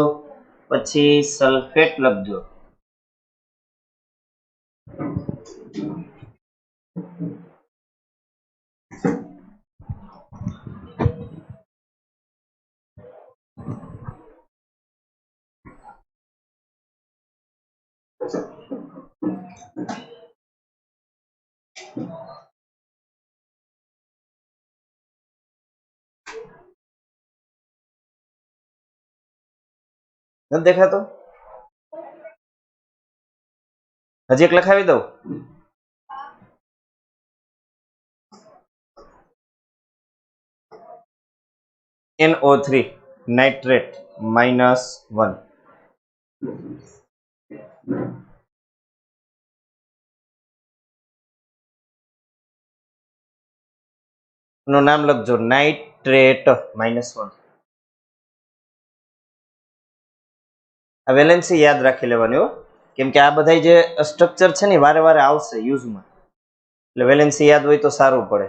પછી સલ્ફેટ લખજો નથી દેખાતો હજી એક લખાવી દઉં NO3 નાઇટ્રેટ -1 નું નામ લખજો નાઇટ્રેટ -1 આ વેલેન્સી યાદ રાખી લેવાની હો, કેમ કે આ બધા જે સ્ટ્રક્ચર છે ને વારે વારે આવશે યુઝમાં, એટલે વેલેન્સી યાદ હોય તો સારું પડે.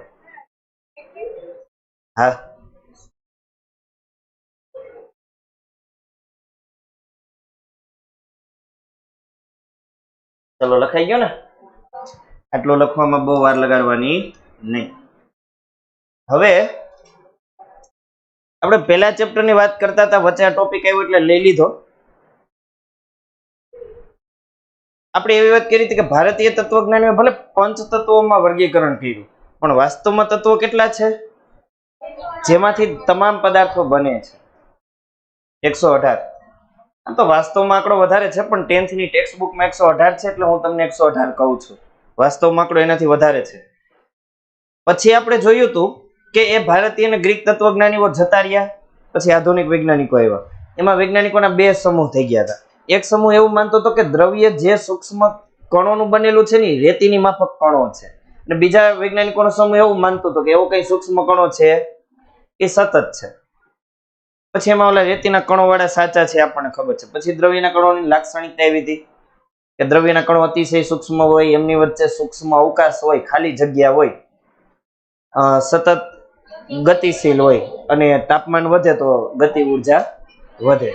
હા ચલો લખાઈ ગયો ને, આટલો લખવામાં બહુ વાર લગાડવાની નહીં. હવે આપણે પહેલા ચેપ્ટર ની વાત કરતા હતા, વચ્ચે આ ટોપિક આવ્યો એટલે લઈ લીધો. આપણે એવી વાત કરી હતી કે ભારતીય તત્વજ્ઞાનીઓ ભલે પંચ તત્વોમાં વર્ગીકરણ કર્યું, પણ વાસ્તવમાં તત્વો કેટલા છે જેમાંથી તમામ પદાર્થો બને છે? 118. આમ તો વાસ્તવમાં આંકડો વધારે છે, પણ 10th ની ટેક્સ્ટ બુકમાં 118 છે એટલે હું તમને 118 કહું છું. વાસ્તવમાં આંકડો એનાથી વધારે છે. પછી આપણે જોયું હતું કે એ ભારતીય અને ગ્રીક તત્વજ્ઞાનીઓ જતા રહ્યા, પછી આધુનિક વૈજ્ઞાનિકો આવ્યા. એમાં વૈજ્ઞાનિકોના બે સમૂહ થઈ ગયા હતા. એક સમૂહ એવું માનતો હતો કે દ્રવ્ય જે સૂક્ષ્મ કણોનું બનેલું છે ને રેતીની માફક કણો છે, અને બીજા વૈજ્ઞાનિકોનો સમૂહ એવું માનતો હતો કે એવો કઈ સૂક્ષ્મ કણો છે એ સતત છે. પછી એમાં ઓલા રેતીના કણો વાળા સાચા છે આપણને ખબર છે. પછી દ્રવ્યના કણોની લાક્ષણિકતા એવી હતી કે દ્રવ્યના કણો અતિશય સૂક્ષ્મ હોય, એમની વચ્ચે સૂક્ષ્મ અવકાશ હોય, ખાલી જગ્યા હોય, સતત ગતિશીલ હોય, અને તાપમાન વધે તો ગતિ ઉર્જા વધે,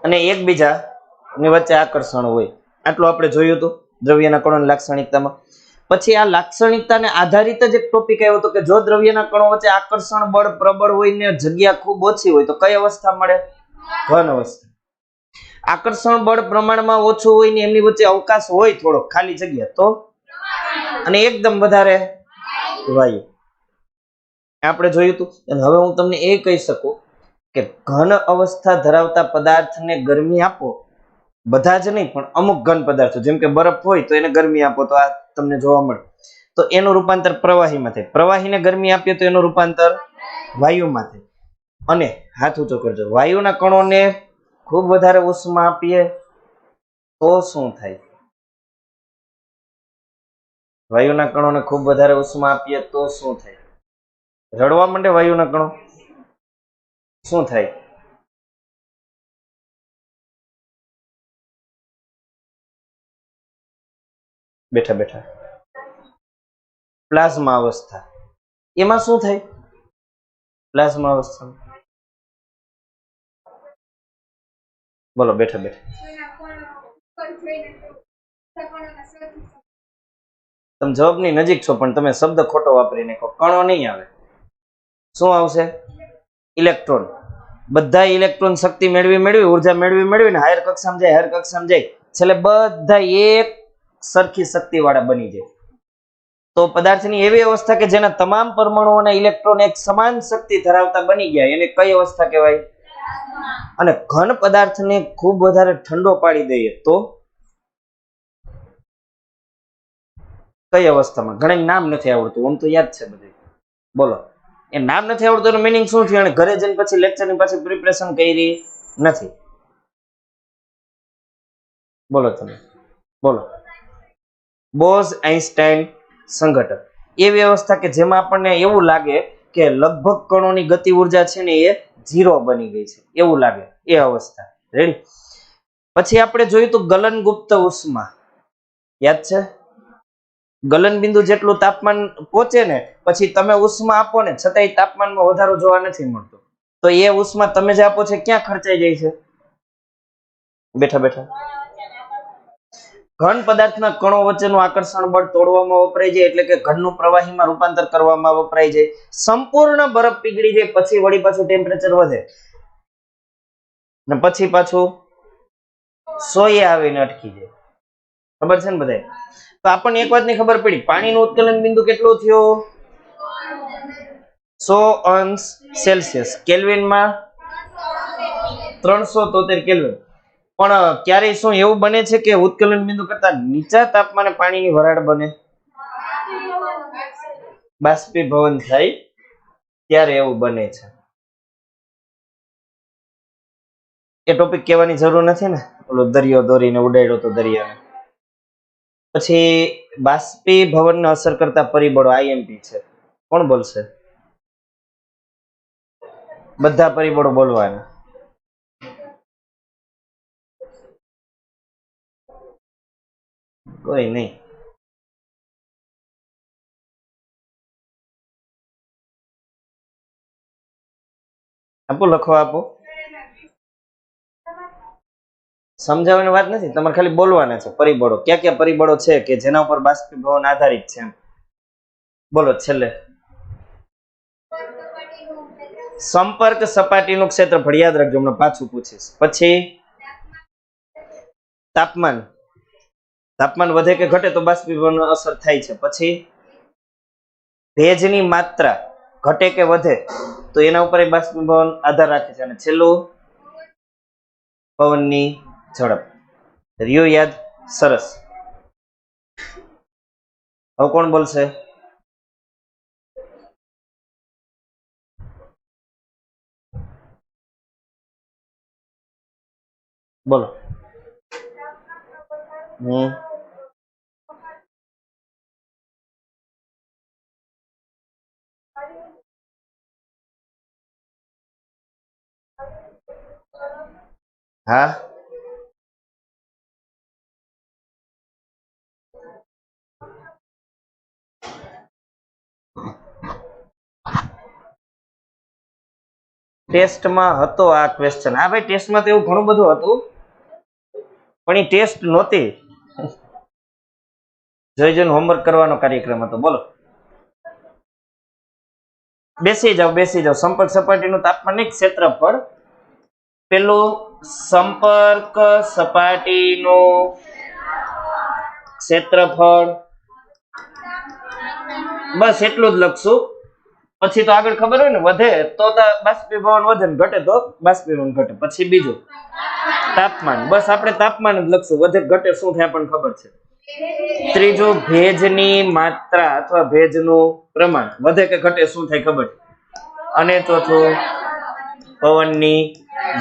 અને એકબીજાની વચ્ચે આકર્ષણ હોય. આટલું આપણે જોયું હતું દ્રવ્યના કણોની લાક્ષણિકતામાં. પછી આ લાક્ષણિકતાને આધારિત જ એક ટોપિક આવ્યો હતો કે જો દ્રવ્યના કણો વચ્ચે આકર્ષણ બળ પ્રબળ હોય ને જગ્યા ખૂબ ઓછી હોય તો કઈ અવસ્થા મળે? ઘન અવસ્થા. આકર્ષણ બળ પ્રમાણમાં ઓછું હોય ને એમની વચ્ચે અવકાશ હોય થોડો ખાલી જગ્યા તો, અને એકદમ વધારે વાયુ. આપણે જોયું હતું. અને હવે હું તમને એ કહી શકું કે ઘન અવસ્થા ધરાવતા પદાર્થને ગરમી આપો, બધા જ નહીં પણ અમુક ઘન પદાર્થો જેમ કે બરફ હોય તો એને ગરમી આપો તો આ તમને જોવા મળે, તો એનું રૂપાંતર પ્રવાહીમાં થાય. પ્રવાહીને ગરમી આપીએ તો એનું રૂપાંતર વાયુમાં થાય. અને હાથ ઊંચો કરજો, વાયુના કણોને ખૂબ વધારે ઉષ્મા આપીએ તો શું થાય? વાયુના કણોને ખૂબ વધારે ઉષ્મા આપીએ તો શું થાય? રડવા માંડે વાયુના કણો. શું થાય? બેઠા બેઠા પ્લાઝ્મા અવસ્થા. એમાં શું થાય? પ્લાઝ્મા અવસ્થા બોલો, બેઠા બેઠા. તમે જવાબની નજીક છો પણ તમે શબ્દ ખોટો વાપરી નાખો. કણો નહીં આવે, શું આવશે? ઇલેક્ટ્રોન. બધા ઇલેક્ટ્રોન શક્તિ મેળવી ઉર્જા મેળવીને હાયર કક્ષામાં જાય, છેલ્લે બધા એક સરખી શક્તિ વાળા બની જાય. તો પદાર્થની એવી અવસ્થા કે જેના તમામ પરમાણુઓના ઇલેક્ટ્રોન એક સમાન શક્તિ ધરાવતા બની ગયા, એને કઈ અવસ્થા કહેવાય? અને ઘન પદાર્થને ખૂબ વધારે ઠંડો પાડી દઈએ તો કઈ અવસ્થામાં? ઘણા નામ નથી આવડતું, આમ તો યાદ છે બધું. બોલો, એ નામ નથી આવડતું એનું મીનિંગ શું થયું? અને ઘરે જઈને પછી લેક્ચરની પાછી પ્રિપરેશન કરી નથી. બોલો તમે, બોલો. બોઝ-આઇન્સ્ટાઇન સંઘટક. એવી અવસ્થા કે જેમાં આપણને એવું લાગે કે લગભગ કણોની ગતિ ઉર્જા છે ને એ 0 બની ગઈ છે એવું લાગે, એ અવસ્થા. રેડી? પછી આપણે જોયું તો ગલનગુપ્ત ઉષ્મા, યાદ છે? ગલન બિંદુ જેટલું તાપમાન પહોંચે ને પછી તમે ઉષ્મા આપો ને છતાંય તાપમાનમાં વધારો જોવા નથી મળતો, તો એ ઉષ્મા તમે જે આપો છો ક્યાં ખર્ચાઈ જાય છે? બેઠા બેઠા ઘન પદાર્થના કણો વચ્ચેનું આકર્ષણ બળ તોડવામાં વપરાય છે, એટલે કે ઘનનું પ્રવાહીમાં રૂપાંતર કરવામાં વપરાય છે. સંપૂર્ણ બરફ પીગળી જાય પછી વળી પાછું ટેમ્પરેચર વધે ને પછી પાછું 100 આવીને અટકી જાય. ખબર છે ને બધાય? તો આપણને એક વાતની ખબર પડી, પાણીનું ઉત્કલન બિંદુ કેટલું થયું? 100 અંશ સેલ્સિયસ. કેલ્વિનમાં 373 કેલ્વિન. પણ ક્યારેય શું એવું બને છે કે ઉત્કલન બિંદુ કરતા નીચા તાપમાને પાણીની વરાળ બને? બાષ્પીભવન થાય ત્યારે એવું બને છે. એ ટોપિક કહેવાની જરૂર નથી ને, ઓલો દરિયો દોરીને ઉડાડ્યો તો દરિયાને. પછી બાષ્પીભવનને અસર કરતા પરિબળો આઈએમપી છે. કોણ બોલશે? બધા પરિબળો બોલવાના. કોઈ નહીં. આપો, લખો આપો. સમજાવવાની વાત નથી, તમારે ખાલી બોલવાના છે પરિબળો. ક્યાં ક્યાં પરિબળો છે કે જેના ઉપર બાષ્પીભવન આધારિત છે? બોલો છેલ્લે. સંપર્ક સપાટીનું ક્ષેત્રફળ યાદ રાખજો, હમણાં પાછું પૂછીશ. પછી તાપમાન. તાપમાન વધે કે ઘટે તો બાષ્પીભવન અસર થાય છે. પછી ભેજની માત્રા ઘટે કે વધે તો એના ઉપર બાષ્પીભવન આધાર રાખે છે. અને છેલ્લું પવનની ઝડપ. રહ્યો યાદ? સરસ. હવે કોણ બોલશે? બોલો. હા, ટેસ્ટમાં હતો આ ક્વેશ્ચન. હા ભાઈ, ટેસ્ટમાં તો એવું ઘણું બધું હતું, પણ એ ટેસ્ટ નહોતી. જોઈ જોઈને હોમવર્ક કરવાનો કાર્યક્રમ હતો. બોલો. બેસી જાઓ, બેસી જાઓ. સંપર્ક સપાટીનું તાપમાન નહીં, ક્ષેત્રફળ. પેલું સંપર્ક સપાટીનું ક્ષેત્રફળ, બસ એટલું જ લખશું. પછી તો આગળ ખબર હોય ને, વધે તો બાષ્પીભવન વધે ને ઘટે તો બાષ્પીભવન ઘટે. પછી બીજું તાપમાન, બસ આપણે તાપમાન જ લખશું. વધે ઘટે શું થાય પણ ખબર છે. ત્રીજું ભેજની માત્રા અથવા ભેજનું પ્રમાણ, વધે કે ઘટે શું થાય ખબર. અને ચોથું પવનની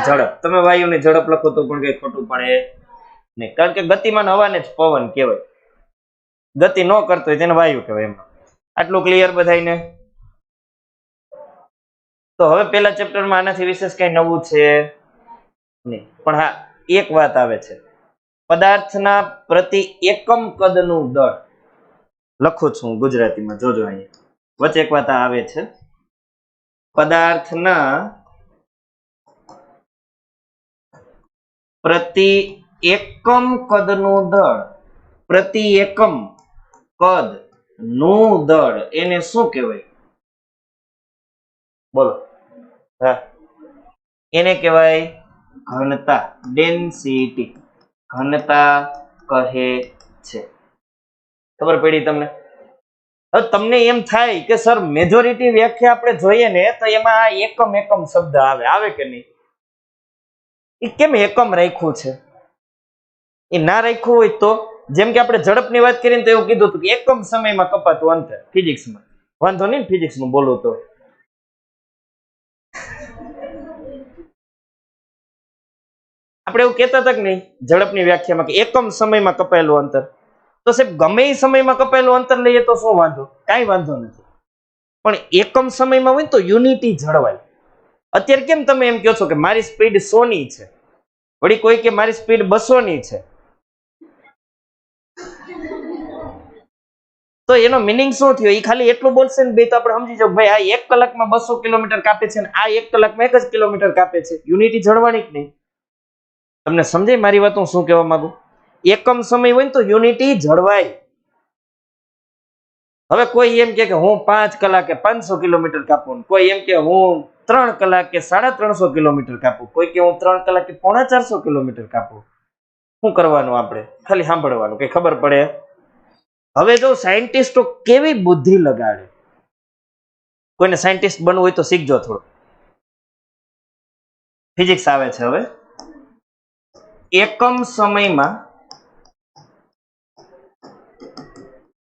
ઝડપ. તમે વાયુની ઝડપ લખો તો પણ કઈ ખોટું પડે નહીં, કારણ કે ગતિમાન હવાને જ પવન કહેવાય. ગતિ ન કરતો હોય તેને વાયુ કહેવાય. એમાં આટલું ક્લિયર બધાયને? તો હવે પેલા ચેપ્ટરમાં આનાથી વિશેષ કઈ નવું છે નહીં, પણ હા એક વાત આવે છે. પદાર્થના પ્રતિ એકમ કદનું દળ લખું છું ગુજરાતીમાં, જોજો. અહીંયા વચ્ચે એક વાત આવે છે. પદાર્થના પ્રતિ એકમ કદનું દળ, પ્રતિ એકમ કદ નું દળ, એને શું કહેવાય? બોલો. હા, એને કહેવાય ઘનતા, ડેન્સિટી. ઘનતા કહે છે. ખબર પડી તમને? હવે તમને એમ થાય કે સર મેજોરિટી વ્યાખ્યા આપણે જોઈએ ને તો એમાં આ એકમ એકમ શબ્દ આવે કે નહીં? એ કેમ એકમ રાખ્યું છે? એ ના રાખ્યું હોય તો, જેમ કે આપણે ઝડપની વાત કરીને તો એવું કીધું હતું કે એકમ સમયમાં કપાતું અંતર, ફિઝિક્સમાં. વાંધો નહીં, ફિઝિક્સમાં બોલું તો. આપણે એવું કહેતા હતા કે નહીં ઝડપની વ્યાખ્યામાં કે એકમ સમયમાં કપાયેલું અંતર. તો સાહેબ ગમે એ સમયમાં કપાયેલું અંતર લઈએ તો શું વાંધો? કાંઈ વાંધો નથી, પણ એકમ સમયમાં હોય તો યુનિટી જળવાય. અત્યારે કેમ તમે એમ કહો છો કે મારી સ્પીડ 100 ની છે, વળી કોઈ કે મારી સ્પીડ 200 ની છે, તો એનો મિનિંગ શું થયો? એ ખાલી એટલું બોલશે ને બે તો આપણે સમજી જાવ ભાઈ આ 1 કલાકમાં 200 કિલોમીટર કાપે છે ને આ 1 કલાકમાં 1 જ કિલોમીટર કાપે છે. યુનિટી જળવાની જ નહીં. તમને સમજાય મારી વાત હું શું કહેવા માંગુ? એકમ સમય હોય ને તો યુનિટી જળવાય. હવે કોઈ એમ કે હું 5 કલાકે 500 કિલોમીટર કાપું, કોઈ એમ કે હું 3 કલાકે 350 કિલોમીટર કાપું, કોઈ કે હું 3 કલાકે 450 કિલોમીટર કાપું. શું કરવાનું આપણે? ખાલી સાંભળવાનું, કઈ ખબર પડે? હવે જો સાયન્ટિસ્ટો કેવી બુદ્ધિ લગાડે. કોઈને સાયન્ટિસ્ટ બનવું હોય તો શીખજો થોડું. ફિઝિક્સ આવે છે. હવે એકમ સમયમાં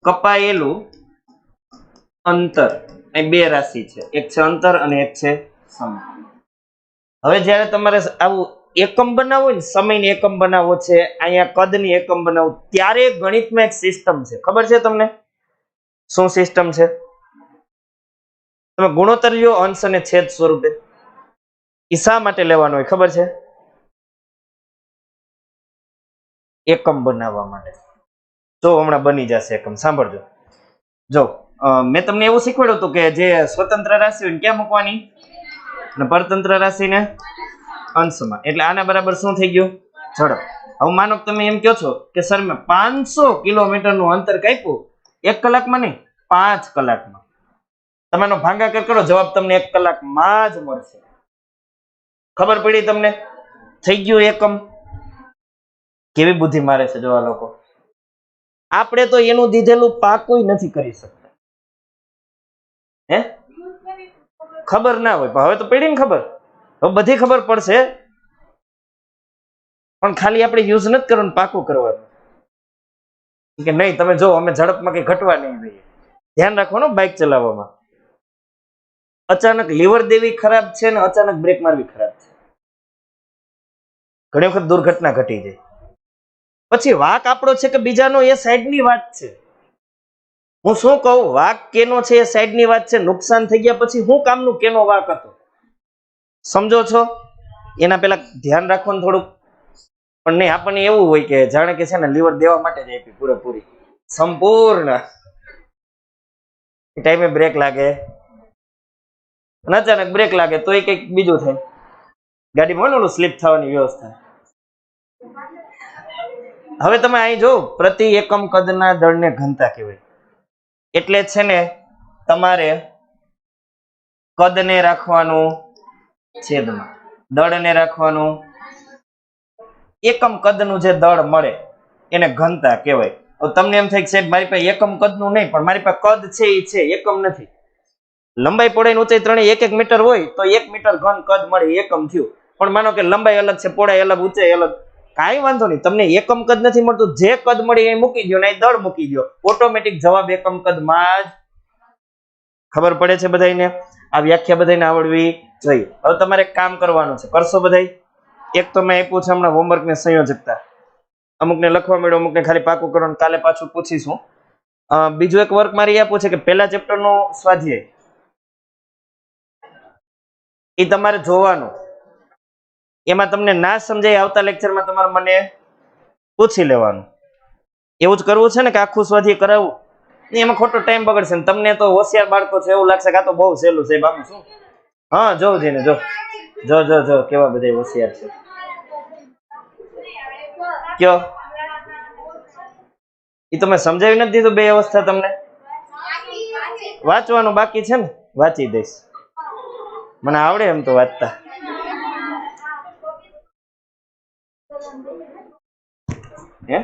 કપાયેલું અંતર, એ બે રાશિ છે, એક છે અંતર અને એક છે સમય. હવે જ્યારે તમારે આવું એકમ બનાવવું ને, સમયની એકમ બનાવવો છે, અહીંયા કદની એકમ બનાવવું, ત્યારે ગણિતમાં એક સિસ્ટમ છે. ખબર છે તમને શું સિસ્ટમ છે? તમે ગુણોત્તર લ્યો અંશ અને છેદ સ્વરૂપે. એ શા માટે લેવાનો હોય ખબર છે? એકમ બનાવવા માટે. તો હમણાં બની જશે એકમ. સાંભળજો. જો મેં તમને એવું શીખવાડ્યું હતું કે જે સ્વતંત્ર રાશિ હોય ક્યાં મૂકવાની અને પરતંત્ર રાશિને અંશમાં. એટલે આના બરાબર શું થઈ ગયું? ઝડપ. હવે માનો કે તમે એમ કહો છો કે સર મેં 500 કિલોમીટરનું અંતર કાપ્યું 1 કલાકમાં નહીં, 5 કલાકમાં. તમારો ભાગાકાર કરો, જવાબ તમને 1 કલાકમાં જ મળશે. ખબર પડી તમને? થઈ ગયું એકમ. કેવી બુદ્ધિ મારે છે જો આ લોકો. આપણે તો એનું દીધેલું પાકું નથી કરી શકતા. હે ખબર ના હોય, હવે તો પડી ને ખબર. હવે બધી ખબર પડશે, પણ ખાલી આપણે યુઝ નથી કરવાનું, પાકું કરવાનું. કે નહીં તમે જો અમે ઝડપમાં કઈ ઘટવા નહીં દઈએ. ધ્યાન રાખવાનું બાઇક ચલાવવામાં. અચાનક લીવર દેવી ખરાબ છે ને અચાનક બ્રેક મારવી ખરાબ છે. ઘણી વખત દુર્ઘટના ઘટી જાય. પછી વાક આપણો છે કે બીજાનો, એ સાઈડની વાત છે. હું શું કહું, વાક કેનો છે એ સાઈડની વાત છે. નુકસાન થઈ ગયા પછી હું કામનું કેનો વાક હતો? સમજો છો? એના પેલા ધ્યાન રાખવાનું થોડુંક. પણ નહીં, આપણને એવું હોય કે જાણે કે છે ને લીવર દેવા માટે જ આપી પૂરેપૂરી સંપૂર્ણ. ટાઈમે બ્રેક લાગે અને અચાનક બ્રેક લાગે તો એ કંઈક બીજું થાય. ગાડીમાં ઓલું સ્લીપ થવાની વ્યવસ્થા. હવે તમે અહીં જો, પ્રતિ એકમ કદના દળને ઘનતા કહેવાય. એટલે છે ને તમારે કદને રાખવાનું છેદમાં, દળને રાખવાનું. એકમ કદનું જે દળ મળે એને ઘનતા કહેવાય. હવે તમને એમ થાય કે સાહેબ મારી પાસે એકમ કદનું નહીં, પણ મારી પાસે કદ છે એ છે, એકમ નથી. લંબાઈ પહોળાઈ ઊંચાઈ ત્રણેય 1-1 મીટર હોય તો 1 મીટર ઘન કદ મળે, એકમ થયું. પણ માનો કે લંબાઈ અલગ છે, પહોળાઈ અલગ, ઊંચાઈ અલગ, કાંઈ વાંધો નહીં. તમને એકમ કદ નથી મળતું, જે કદ મળી એ મૂકી દો ને એ દળ મૂકી દો, ઓટોમેટિક જવાબ એકમ કદમાં જ. ખબર પડે છે બધાને? આ વ્યાખ્યા બધાને આવડવી જોઈએ. હવે તમારે કામ કરવાનું છે, કરશો બધાય? એક તો મેં આપ્યું છે હમણાં હોમવર્ક ને સંયોજકતા. અમુકને લખવા મળ્યો, અમુકને ખાલી પાકું કરવાનું, કાલે પાછું પૂછીશું. બીજું એક વર્ક મારે આપ્યું છે કે પહેલા ચેપ્ટરનો સ્વાધ્યાય એ તમારે જોવાનું. એમાં તમને ના સમજાય આવતા લેક્ચરમાં તમારે મને પૂછી લેવાનું. એવું જ કરવું છે ને કે આખું સ્વાધ્યાય કરાવવું? એમાં ખોટો ટાઈમ બગડશે ને તમને તો હોશિયાર બાળકો છે એવું લાગશે કે આ તો બહુ સહેલું છે. બાપુ શું? હા જોઉં જઈને જો જો જો જો કેવા બધા હોશિયાર છે. કયો એ તમે સમજાવી નથી દીધું? બે અવસ્થા તમને વાંચવાનું બાકી છે ને? વાંચી દઈશ, મને આવડે એમ તો વાંચતા. હે